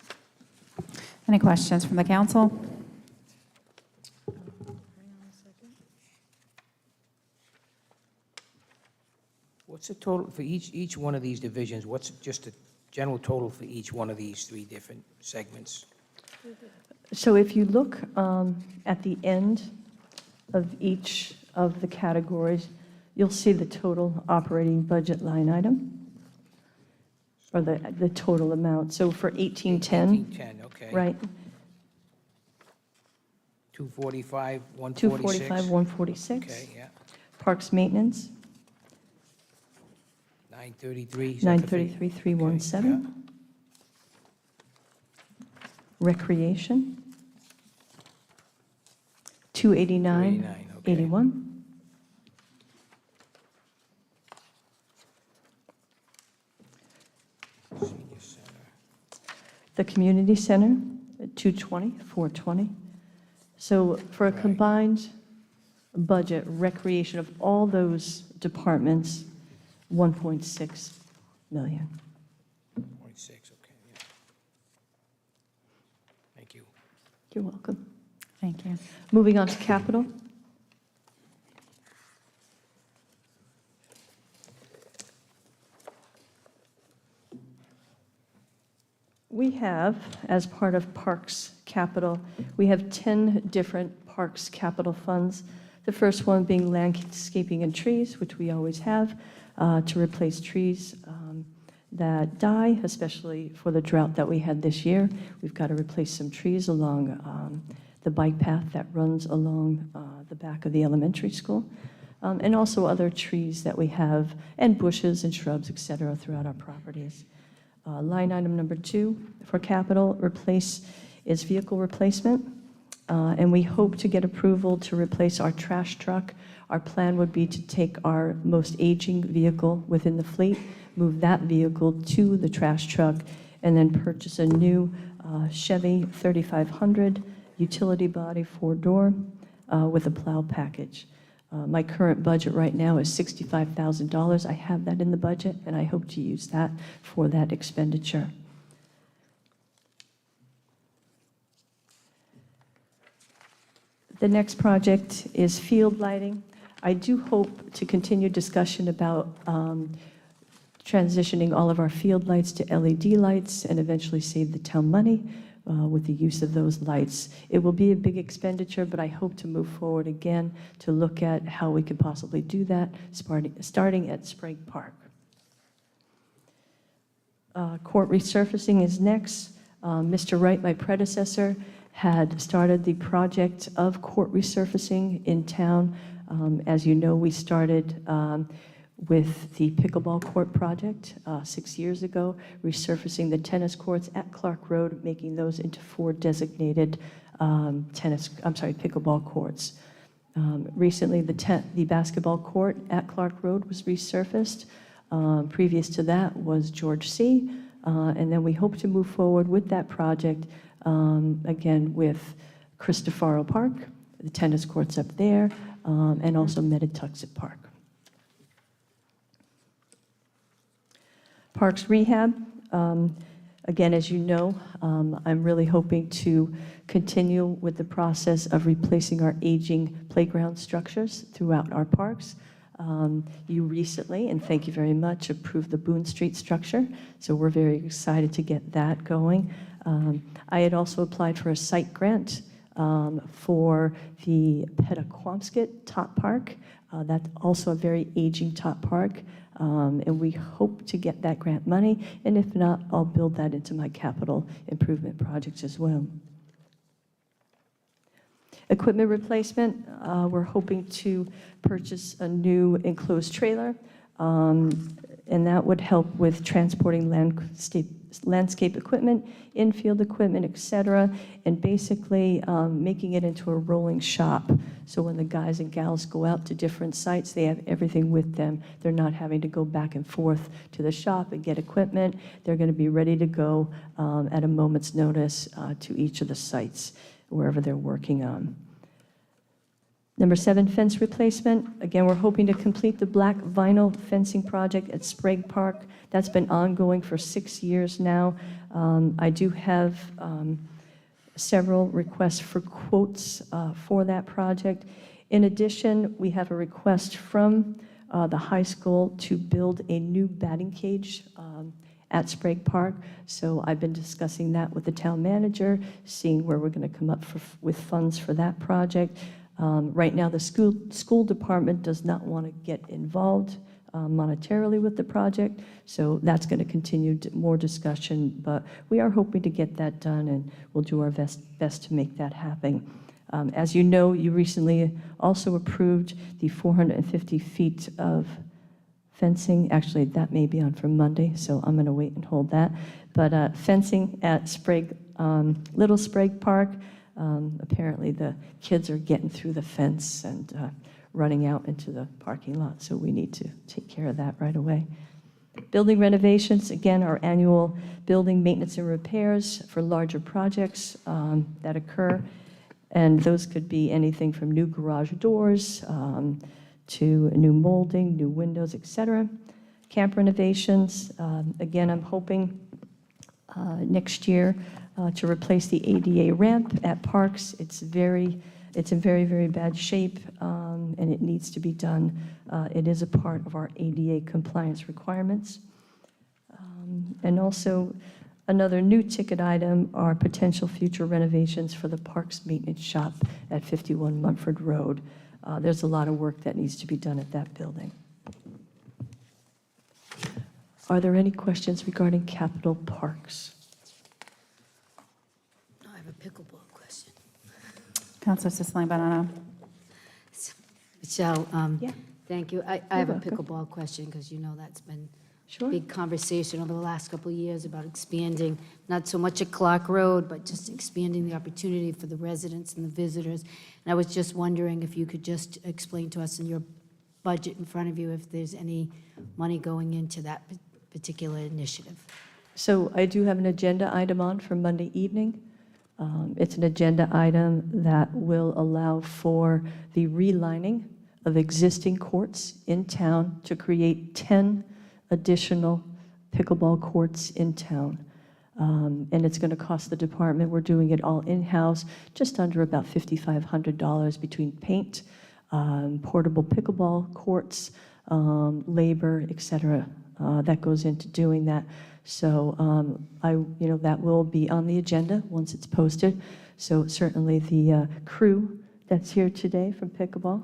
Any questions from the council? What's the total for each one of these divisions? What's just the general total for each one of these 3 different segments? So if you look at the end of each of the categories, you'll see the total operating budget line item, or the total amount. So for 1810, 1810, okay. right, 245, 146. 245, 146. Okay, yeah. Parks maintenance, 933. is that the figure? 933, 317. Recreation, 289, 289, okay. 81. Senior Center. The community center, 220, 420. So for a combined budget, recreation of all those departments, 1.6 million. 0.6, okay, yeah. Thank you. You're welcome. Thank you. Moving on to capital. We have, as part of Parks Capital, we have 10 different Parks Capital funds. The first one being landscaping and trees, which we always have, to replace trees that die, especially for the drought that we had this year. We've got to replace some trees along the bike path that runs along the back of the elementary school, and also other trees that we have, and bushes and shrubs, et cetera, throughout our properties. Line item number 2 for capital is vehicle replacement, and we hope to get approval to replace our trash truck. Our plan would be to take our most aging vehicle within the fleet, move that vehicle to the trash truck, and then purchase a new Chevy 3500 utility body 4-door with a plow package. My current budget right now is $65,000. I have that in the budget, and I hope to use that for that expenditure. The next project is field lighting. I do hope to continue discussion about transitioning all of our field lights to LED lights and eventually save the town money with the use of those lights. It will be a big expenditure, but I hope to move forward again to look at how we could possibly do that, starting at Sprague Park. Court resurfacing is next. Mr. Wright, my predecessor, had started the project of court resurfacing in town. As you know, we started with the pickleball court project 6 years ago, resurfacing the tennis courts at Clark Road, making those into 4 designated pickleball courts. Recently, the basketball court at Clark Road was resurfaced. Previous to that was George C. And then we hope to move forward with that project, again, with Cristofaro Park, the tennis courts up there, and also Metuxet Park. Parks rehab, again, as you know, I'm really hoping to continue with the process of replacing our aging playground structures throughout our parks. You recently, and thank you very much, approved the Boone Street structure, so we're very excited to get that going. I had also applied for a site grant for the Petaquamsket Top Park. That's also a very aging top park, and we hope to get that grant money, and if not, I'll build that into my capital improvement projects as well. Equipment replacement, we're hoping to purchase a new enclosed trailer, and that would help with transporting landscape equipment, infield equipment, et cetera, and basically making it into a rolling shop. So when the guys and gals go out to different sites, they have everything with them. They're not having to go back and forth to the shop and get equipment. They're going to be ready to go at a moment's notice to each of the sites, wherever they're working on. Number 7, fence replacement. Again, we're hoping to complete the black vinyl fencing project at Sprague Park. That's been ongoing for 6 years now. I do have several requests for quotes for that project. In addition, we have a request from the high school to build a new batting cage at Sprague Park. So I've been discussing that with the town manager, seeing where we're going to come up with funds for that project. Right now, the school department does not want to get involved monetarily with the project, so that's going to continue more discussion, but we are hoping to get that done, and we'll do our best to make that happen. As you know, you recently also approved the 450 feet of fencing. Actually, that may be on for Monday, so I'm going to wait and hold that. But fencing at Little Sprague Park, apparently the kids are getting through the fence and running out into the parking lot, so we need to take care of that right away. Building renovations, again, our annual building maintenance and repairs for larger projects that occur. And those could be anything from new garage doors to new molding, new windows, et cetera. Camp renovations, again, I'm hoping next year to replace the ADA ramp at parks. It's in very, very bad shape, and it needs to be done. It is a part of our ADA compliance requirements. And also, another new ticket item are potential future renovations for the parks maintenance shop at 51 Mumford Road. There's a lot of work that needs to be done at that building. Are there any questions regarding capital parks? I have a pickleball question. Councilor Cicely Bonano. Michelle, Yeah. thank you. I have a pickleball question because you know that's been Sure. big conversation over the last couple of years about expanding, not so much at Clark Road, but just expanding the opportunity for the residents and the visitors. And I was just wondering if you could just explain to us in your budget in front of you if there's any money going into that particular initiative. So I do have an agenda item on for Monday evening. It's an agenda item that will allow for the relining of existing courts in town to create 10 additional pickleball courts in town. And it's going to cost the department, we're doing it all in-house, just under about $5,500 between paint, portable pickleball courts, labor, et cetera, that goes into doing that. So that will be on the agenda once it's posted. So certainly the crew that's here today from pickleball,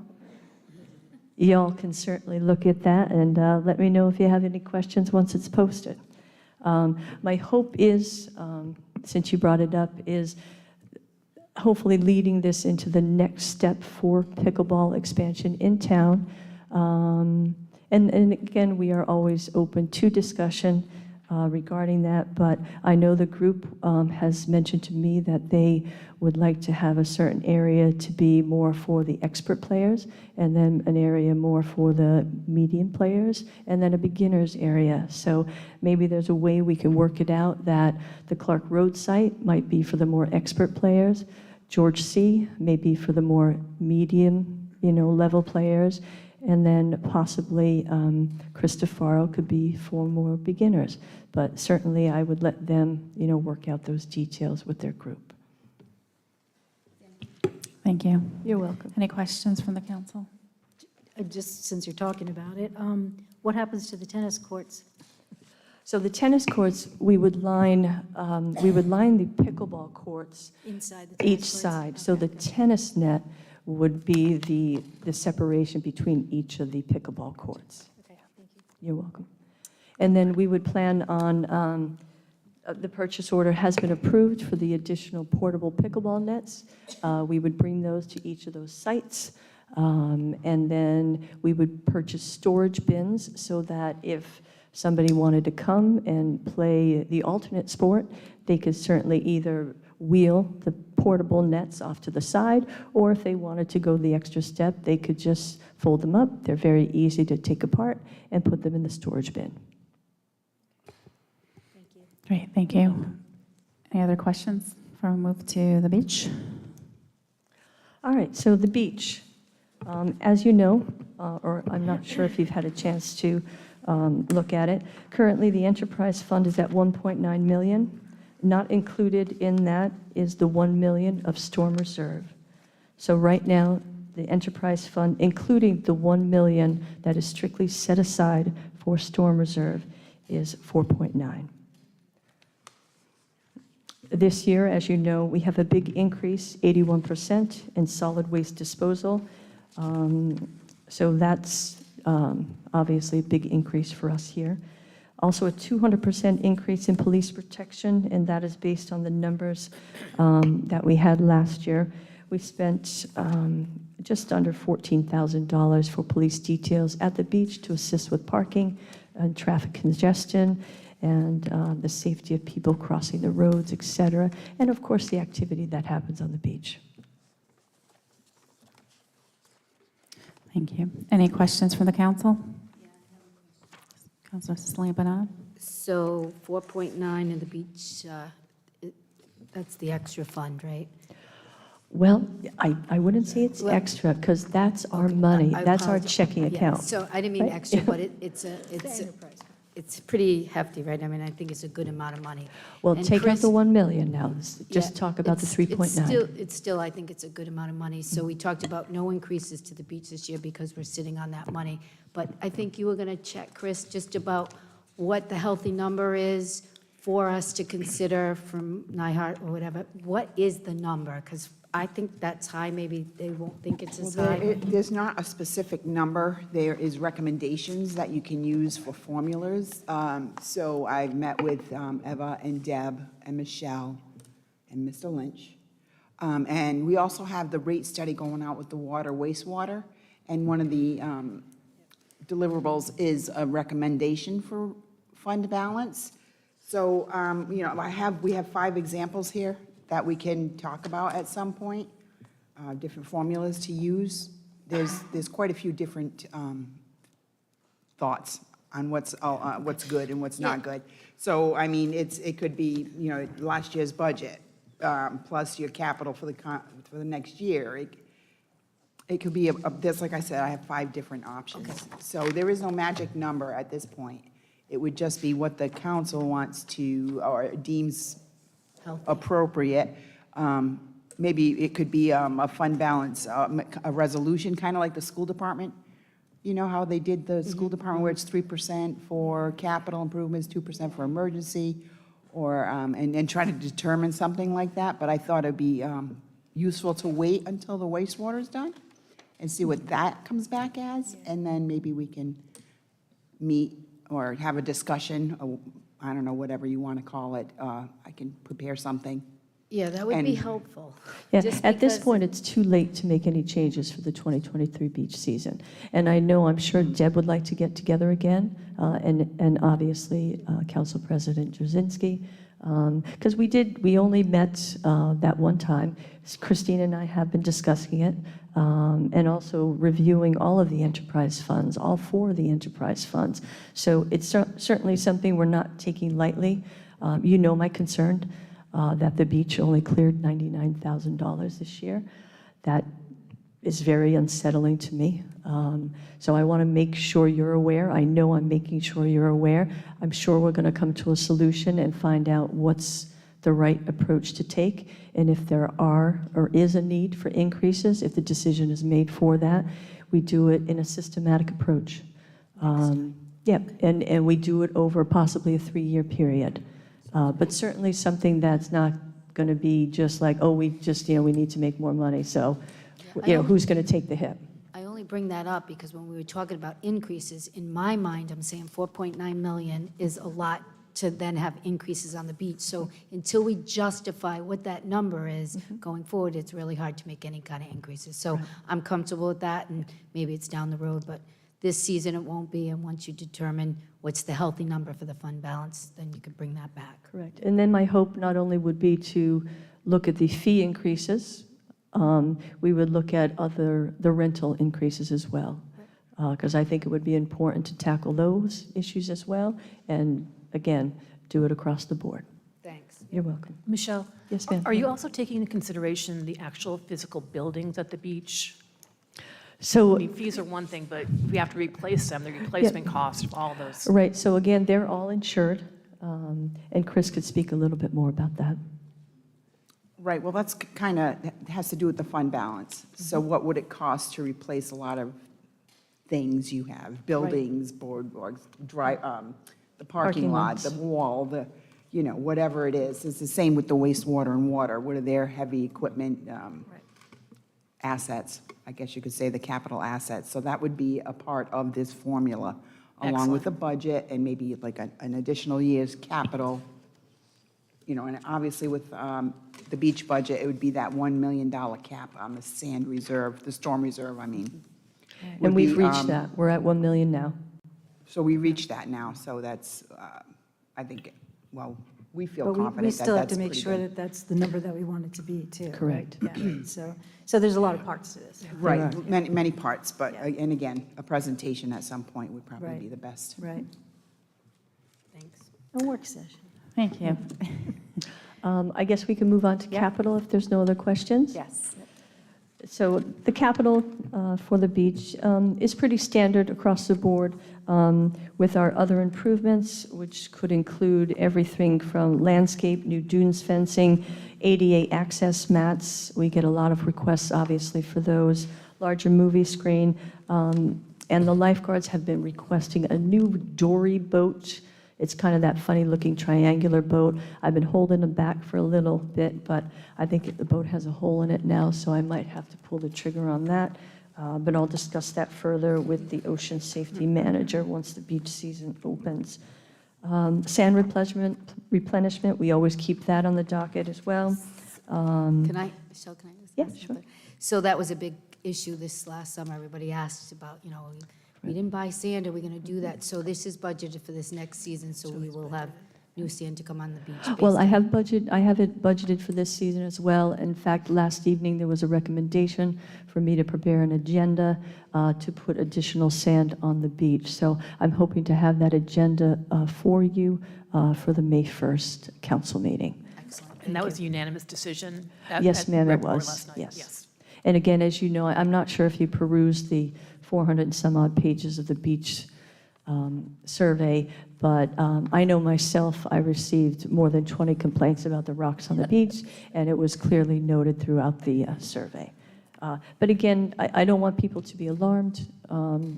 y'all can certainly look at that and let me know if you have any questions once it's posted. My hope is, since you brought it up, is hopefully leading this into the next step for pickleball expansion in town. And again, we are always open to discussion regarding that, but I know the group has mentioned to me that they would like to have a certain area to be more for the expert players, and then an area more for the medium players, and then a beginner's area. So maybe there's a way we can work it out that the Clark Road site might be for the more expert players, George C. may be for the more medium, level players, and then possibly Cristofaro could be for more beginners. But certainly I would let them, work out those details with their group. Thank you. You're welcome. Any questions from the council? Just since you're talking about it, what happens to the tennis courts? So the tennis courts, we would line the pickleball courts Inside the tennis each courts? side. So the tennis net would be the separation between each of the pickleball courts. Okay, thank you. You're welcome. And then we would plan on, the purchase order has been approved for the additional portable pickleball nets. We would bring those to each of those sites. And then we would purchase storage bins so that if somebody wanted to come and play the alternate sport, they could certainly either wheel the portable nets off to the side, or if they wanted to go the extra step, they could just fold them up. They're very easy to take apart and put them in the storage bin. Thank you. Great, thank you. Any other questions before we move to the beach? All right, so the beach. As you know, or I'm not sure if you've had a chance to look at it, currently the enterprise fund is at $1.9 million. Not included in that is the $1 million of storm reserve. So right now, the enterprise fund, including the $1 million that is strictly set aside for storm reserve, is 4.9. This year, as you know, we have a big increase, 81% in solid waste disposal. So that's obviously a big increase for us here. Also a 200% increase in police protection, and that is based on the numbers that we had last year. We spent just under $14,000 for police details at the beach to assist with parking and traffic congestion and the safety of people crossing the roads, et cetera, and of course the activity that happens on the beach. Thank you. Any questions from the council? Councilor Slambanon? So 4.9 in the beach, that's the extra fund, right? Well, I wouldn't say it's Well- extra, because that's our money, I that's our apologize. checking Yeah, account. So I didn't mean right? extra, but it's pretty hefty, right? I mean, I think it's a good amount of money. Well, And take out Chris- the 1 million now, just Yeah, talk about the it's 3.9. It's still, I think it's a good amount of money. So we talked about no increases to the beach this year because we're sitting on that money. But I think you were going to check, Chris, just about what the healthy number is for us to consider from Nyhart or whatever. What is the number? Because I think that's high, maybe they won't think it's as high. There's not a specific number. There is recommendations that you can use for formulas. So I've met with Eva and Deb and Michelle and Mr. Lynch. And we also have the rate study going out with the water, wastewater. And one of the deliverables is a recommendation for fund balance. So, we have 5 examples here that we can talk about at some point, different formulas to use. There's quite a few different thoughts on what's good and what's not good. So, I mean, it could be, last year's budget, plus your capital for the next year. It could be, there's, like I said, I have 5 different options. So there is no magic number at this point. It would just be what the council wants to, or deems appropriate. Maybe it could be a fund balance, a resolution, kind of like the school department. You know how they did the school department where it's 3% for capital improvements, 2% for emergency, or, and try to determine something like that. But I thought it'd be useful to wait until the wastewater is done and see what that comes back as. And then maybe we can meet or have a discussion, I don't know, whatever you want to call it. I can prepare something. Yeah, that would be And- helpful. Yeah, Just at this because- point, it's too late to make any changes for the 2023 beach season. And I'm sure Deb would like to get together again, and obviously Council President Jazinski, because we only met that one time. Christine and I have been discussing it, and also reviewing all of the enterprise funds, all 4 of the enterprise funds. So it's certainly something we're not taking lightly. You know my concern, that the beach only cleared $99,000 this year. That is very unsettling to me. So I want to make sure you're aware. I know I'm making sure you're aware. I'm sure we're going to come to a solution and find out what's the right approach to take. And if there are or is a need for increases, if the decision is made for that, we do it in a systematic approach. Yeah, and we do it over possibly a 3-year period. But certainly something that's not going to be just like, oh, we need to make more money, so, who's going to take the hit? I only bring that up because when we were talking about increases, in my mind, I'm saying 4.9 million is a lot to then have increases on the beach. So until we justify what that number is going forward, it's really hard to make any kind of increases. So I'm comfortable with that, and maybe it's down the road, but this season it won't be. And once you determine what's the healthy number for the fund balance, then you could bring that back. Correct. And then my hope not only would be to look at the fee increases, we would look at the rental increases as well, because I think it would be important to tackle those issues as well, and again, do it across the board. Thanks. You're welcome. Michelle? Yes, ma'am. Are you also taking into consideration the actual physical buildings at the beach? So, I mean, fees are one thing, but we have to replace them, the replacement cost of all those. right, so again, they're all insured, and Chris could speak a little bit more about that. Right, well, that's kind of, has to do with the fund balance. So what would it cost to replace a lot of things you have? Buildings, boardwalks, the parking lot, lots. the wall, whatever it is. It's the same with the wastewater and water. What are their heavy equipment assets? I guess you could say the capital assets. So that would be a part of this formula, along with the budget and maybe like an additional year's capital. And obviously with the beach budget, it would be that $1 million cap on the sand reserve, the storm reserve, I mean. And we've reached that. We're at 1 million now. So we reached that now, so that's, I think, well, we feel But confident we that still have that's to make pretty sure good. that that's the number that we want it to be, too. right? Correct. Yeah, so there's a lot of parts to this. Right, many parts, but, and again, a presentation at some point would probably Right. be the best. Right. Thanks. A work session. Thank you. I guess we can move on to capital if there's no other questions? Yes. So the capital for the beach is pretty standard across the board with our other improvements, which could include everything from landscape, new dunes fencing, ADA access mats. We get a lot of requests, obviously, for those. Larger movie screen. And the lifeguards have been requesting a new dory boat. It's kind of that funny-looking triangular boat. I've been holding them back for a little bit, but I think the boat has a hole in it now, so I might have to pull the trigger on that. But I'll discuss that further with the ocean safety manager once the beach season opens. Sand replenishment, we always keep that on the docket as well. Michelle, can I just Yeah, ask sure. something? So that was a big issue this last summer. Everybody asked about, we didn't buy sand, are we going to do that? So this is budgeted for this next season, so we will have new sand to come on the beach. Well, based I have it budgeted for this season as well. In fact, last evening, there was a recommendation for me to prepare an agenda to put additional sand on the beach. So I'm hoping to have that agenda for you for the May 1st council meeting. Excellent. And that was a unanimous decision? at- Yes, at ma'am, Rec it Board was, last night? yes. And again, as you know, I'm not sure if you perused the 400 and some odd pages of the beach survey, but I know myself, I received more than 20 complaints about the rocks on the beach, and it was clearly noted throughout the survey. But again, I don't want people to be alarmed.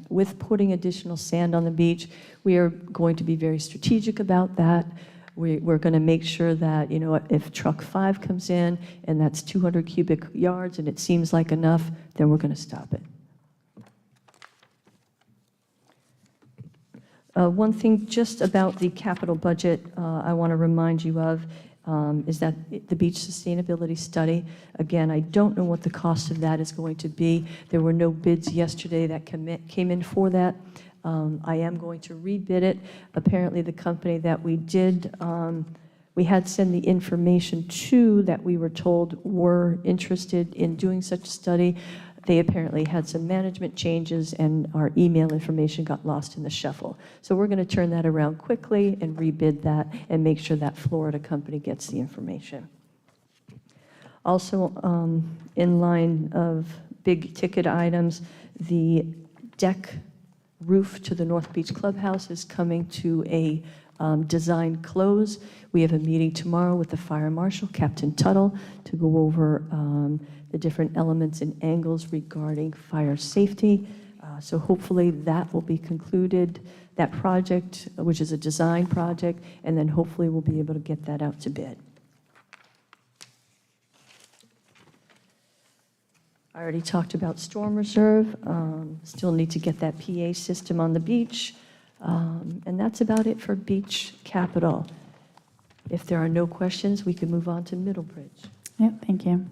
With putting additional sand on the beach, we are going to be very strategic about that. We're going to make sure that, if truck 5 comes in and that's 200 cubic yards and it seems like enough, then we're going to stop it. One thing just about the capital budget I want to remind you of is that the beach sustainability study, again, I don't know what the cost of that is going to be. There were no bids yesterday that came in for that. I am going to rebid it. Apparently, the company that we had sent the information to that we were told were interested in doing such a study. They apparently had some management changes and our email information got lost in the shuffle. So we're going to turn that around quickly and rebid that and make sure that Florida company gets the information. Also, in line of big ticket items, the deck roof to the North Beach Clubhouse is coming to a design close. We have a meeting tomorrow with the Fire Marshal, Captain Tuttle, to go over the different elements and angles regarding fire safety. So hopefully that will be concluded, that project, which is a design project, and then hopefully we'll be able to get that out to bid. I already talked about storm reserve. Still need to get that PA system on the beach. And that's about it for beach capital. If there are no questions, we can move on to Middlebridge. Yeah, thank you.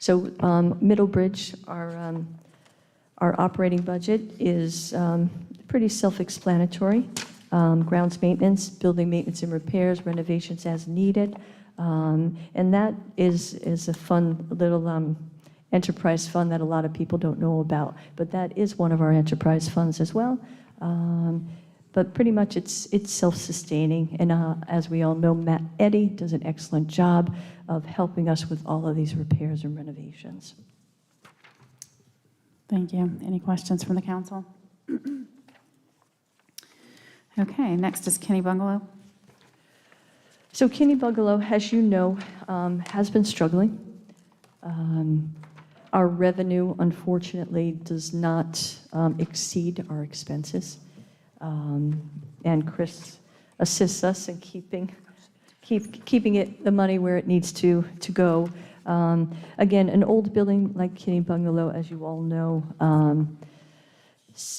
So Middlebridge, our operating budget is pretty self-explanatory. Grounds maintenance, building maintenance and repairs, renovations as needed. And that is a fun little enterprise fund that a lot of people don't know about. But that is one of our enterprise funds as well. But pretty much it's self-sustaining. And as we all know, Matt Eddy does an excellent job of helping us with all of these repairs and renovations. Thank you. Any questions from the council? Okay, next is Kenny Bungalow. So Kinney Bungalow, as you know, has been struggling. Our revenue, unfortunately, does not exceed our expenses. And Chris assists us in keeping the money where it needs to go. Again, an old building like Kinney Bungalow, as you all know,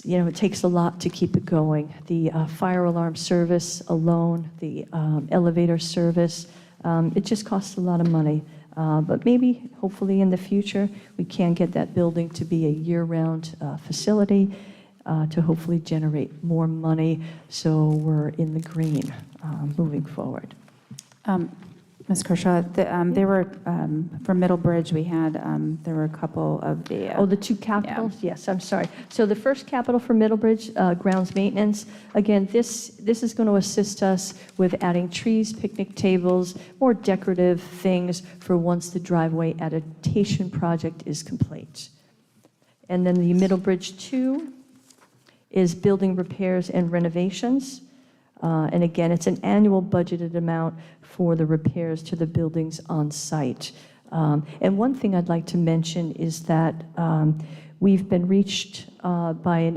it takes a lot to keep it going. The fire alarm service alone, the elevator service, it just costs a lot of money. But maybe, hopefully in the future, we can get that building to be a year-round facility to hopefully generate more money so we're in the green moving forward. Ms. Kershaw, there were, for Middlebridge, we had, there were a couple of the. Oh, the two capitals? Yes, I'm sorry. So the first capital for Middlebridge, grounds maintenance, again, this is going to assist us with adding trees, picnic tables, more decorative things for once the driveway adaptation project is complete. And then the Middlebridge 2 is building repairs and renovations. And again, it's an annual budgeted amount for the repairs to the buildings on site. And one thing I'd like to mention is that we've been reached by an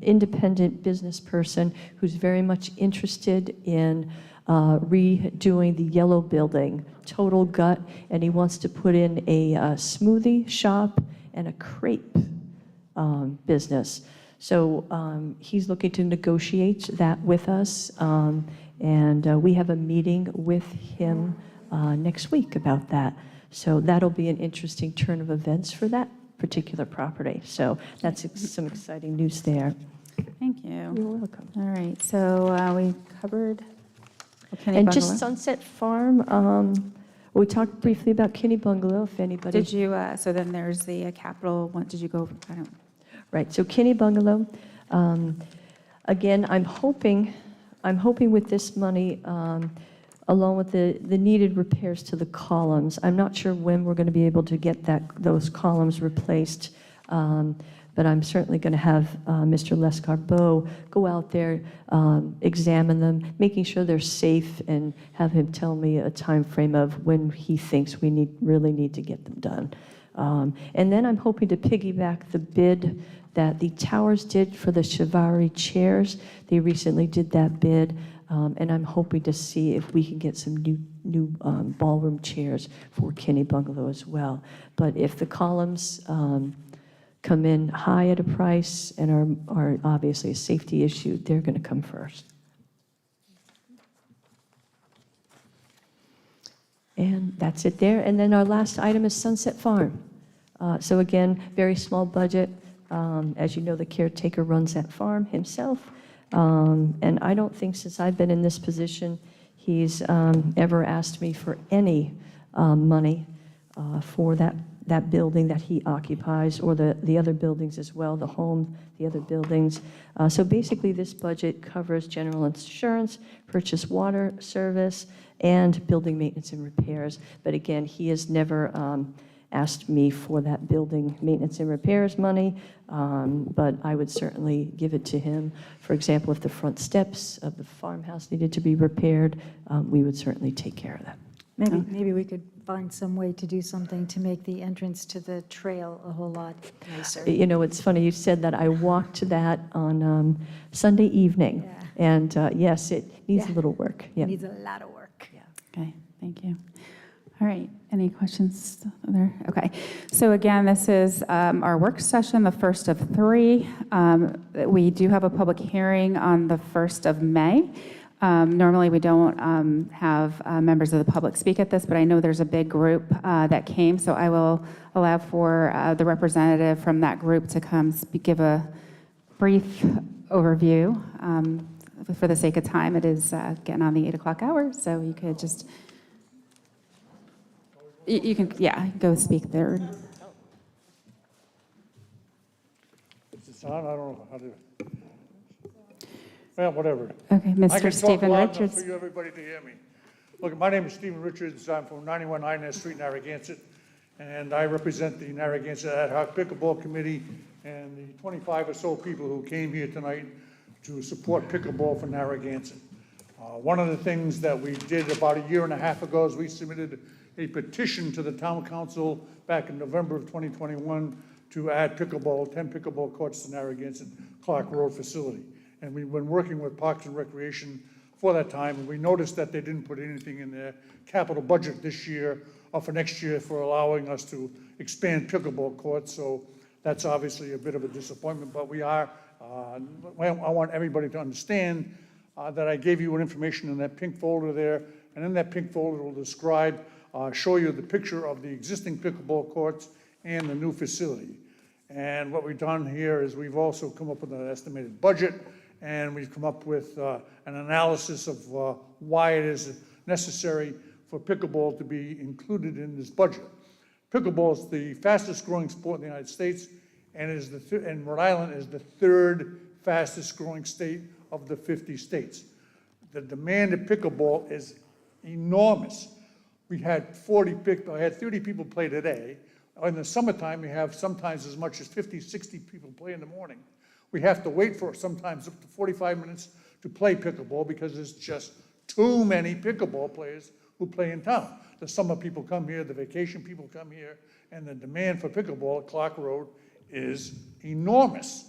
independent business person who's very much interested in redoing the yellow building, total gut, and he wants to put in a smoothie shop and a crepe business. So he's looking to negotiate that with us, and we have a meeting with him next week about that. So that'll be an interesting turn of events for that particular property. So that's some exciting news there. Thank you. You're welcome. All right, so we covered Kinney And Bungalow. just Sunset Farm, we talked briefly about Kinney Bungalow, if anybody. Did you, so then there's the capital, what did you go, I don't. Right, so Kinney Bungalow, again, I'm hoping with this money, along with the needed repairs to the columns, I'm not sure when we're going to be able to get those columns replaced, but I'm certainly going to have Mr. Lescarbot go out there, examine them, making sure they're safe, and have him tell me a time frame of when he thinks we really need to get them done. And then I'm hoping to piggyback the bid that the Towers did for the Chivari chairs. They recently did that bid, and I'm hoping to see if we can get some new ballroom chairs for Kinney Bungalow as well. But if the columns come in high at a price and are obviously a safety issue, they're going to come first. And that's it there. And then our last item is Sunset Farm. So again, very small budget. As you know, the caretaker runs that farm himself. And I don't think since I've been in this position, he's ever asked me for any money for that building that he occupies, or the other buildings as well, the home, the other buildings. So basically, this budget covers general insurance, purchase water service, and building maintenance and repairs. But again, he has never asked me for that building maintenance and repairs money, but I would certainly give it to him. For example, if the front steps of the farmhouse needed to be repaired, we would certainly take care of that. Maybe we could find some way to do something to make the entrance to the trail a whole lot nicer. You know, it's funny, you said that. I walked to that on Sunday evening, and yes, it needs a little work. It needs a lot of work. Okay, thank you. All right, any questions there? Okay, so again, this is our work session, the first of 3. We do have a public hearing on the 1st of May. Normally, we don't have members of the public speak at this, but I know there's a big group that came, so I will allow for the representative from that group to come give a brief overview. For the sake of time, it is getting on the 8 o'clock hour, so you could just... You can, go speak there. Is this on? I don't know how to. Well, whatever. Okay, Mr. Stephen I can talk loud Richards. enough for you, everybody, to hear me. Look, my name is Stephen Richards. I'm from 91 Inez Street, Narragansett, and I represent the Narragansett Ad Hoc Pickleball Committee and the 25 or so people who came here tonight to support pickleball for Narragansett. One of the things that we did about a year and a half ago is we submitted a petition to the town council back in November of 2021 to add 10 pickleball courts to Narragansett Clark Road facility. And we've been working with Parks and Recreation for that time, and we noticed that they didn't put anything in their capital budget this year or for next year for allowing us to expand pickleball courts. So that's obviously a bit of a disappointment, but we are, I want everybody to understand that I gave you information in that pink folder there, and in that pink folder will describe show you the picture of the existing pickleball courts and the new facility. And what we've done here is we've also come up with an estimated budget, and we've come up with an analysis of why it is necessary for pickleball to be included in this budget. Pickleball is the fastest growing sport in the United States, and and Rhode Island is the third fastest growing state of the 50 states. The demand of pickleball is enormous. We had 30 people play today. In the summertime, we have sometimes as much as 50, 60 people play in the morning. We have to wait for sometimes up to 45 minutes to play pickleball because there's just too many pickleball players who play in town. The summer people come here, the vacation people come here, and the demand for pickleball at Clark Road is enormous.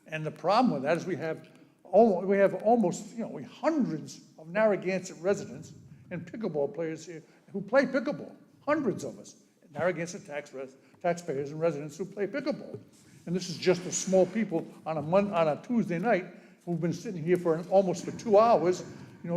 And the problem with that is we have almost, hundreds of Narragansett residents and pickleball players here who play pickleball. Hundreds of us, Narragansett taxpayers and residents who play pickleball. And this is just a small people on a Tuesday night who've been sitting here for almost 2 hours,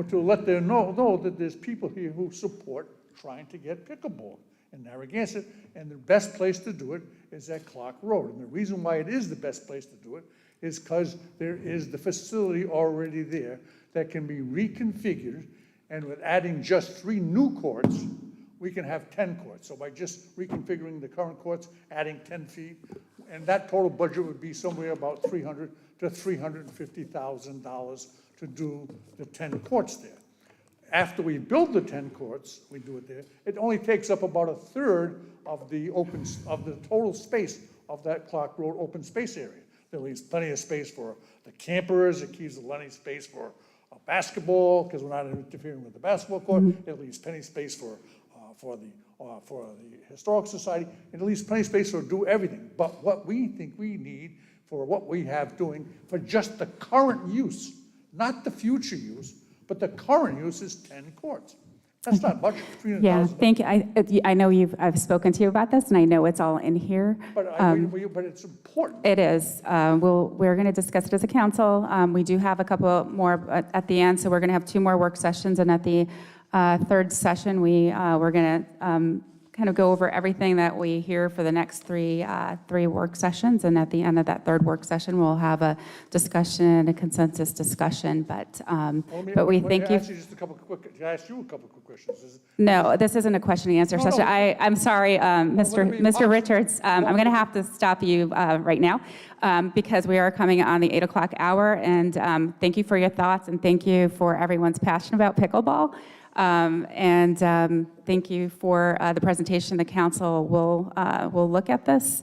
to let them know that there's people here who support trying to get pickleball in Narragansett, and the best place to do it is at Clark Road. And the reason why it is the best place to do it is because there is the facility already there that can be reconfigured, and with adding just 3 new courts, we can have 10 courts. So by just reconfiguring the current courts, adding 10 feet, and that total budget would be somewhere about $300,000 to $350,000 to do the 10 courts there. After we build the 10 courts, we do it there, it only takes up about a third of the total space of that Clark Road open space area. There leaves plenty of space for the campers, it keeps plenty of space for basketball, because we're not interfering with the basketball court. It leaves plenty of space for the Historical Society, and it leaves plenty of space to do everything. But what we think we need for what we have doing for just the current use, not the future use, but the current use is 10 courts. That's not much. Yeah, thank you. I know I've spoken to you about this, and I know it's all in here. But it's important. It is. We're going to discuss it as a council. We do have a couple more at the end, so we're going to have 2 more work sessions, and at the third session, we're going to kind of go over everything that we hear for the next three work sessions, and at the end of that third work session, we'll have a discussion, a consensus discussion. But we thank you. Can I ask you a couple quick questions? No, this isn't a question and answer session. I'm sorry, Mr. Richards. I'm going to have to stop you right now because we are coming on the 8 o'clock hour. And thank you for your thoughts, and thank you for everyone's passion about pickleball. Thank you for the presentation. The council will look at this.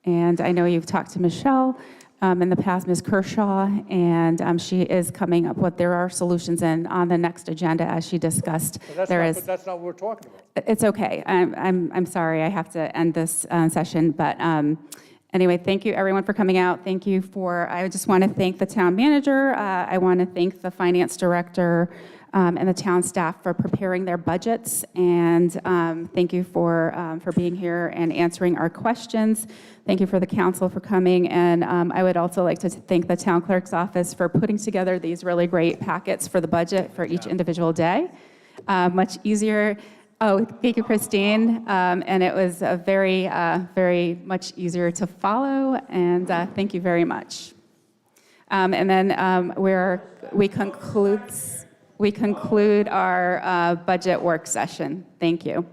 And I know you've talked to Michelle in the past, Ms. Kershaw, and she is coming up with, there are solutions on the next agenda as she discussed. But that's not what we're talking about. It's okay. I'm sorry. I have to end this session. But anyway, thank you everyone for coming out. Thank you I just want to thank the town manager. I want to thank the finance director and the town staff for preparing their budgets. And thank you for being here and answering our questions. Thank you for the council for coming. And I would also like to thank the town clerk's office for putting together these really great packets for the budget for each individual day. Much easier. Oh, thank you, Christine. And it was very, very much easier to follow. And thank you very much. And then we conclude our budget work session. Thank you.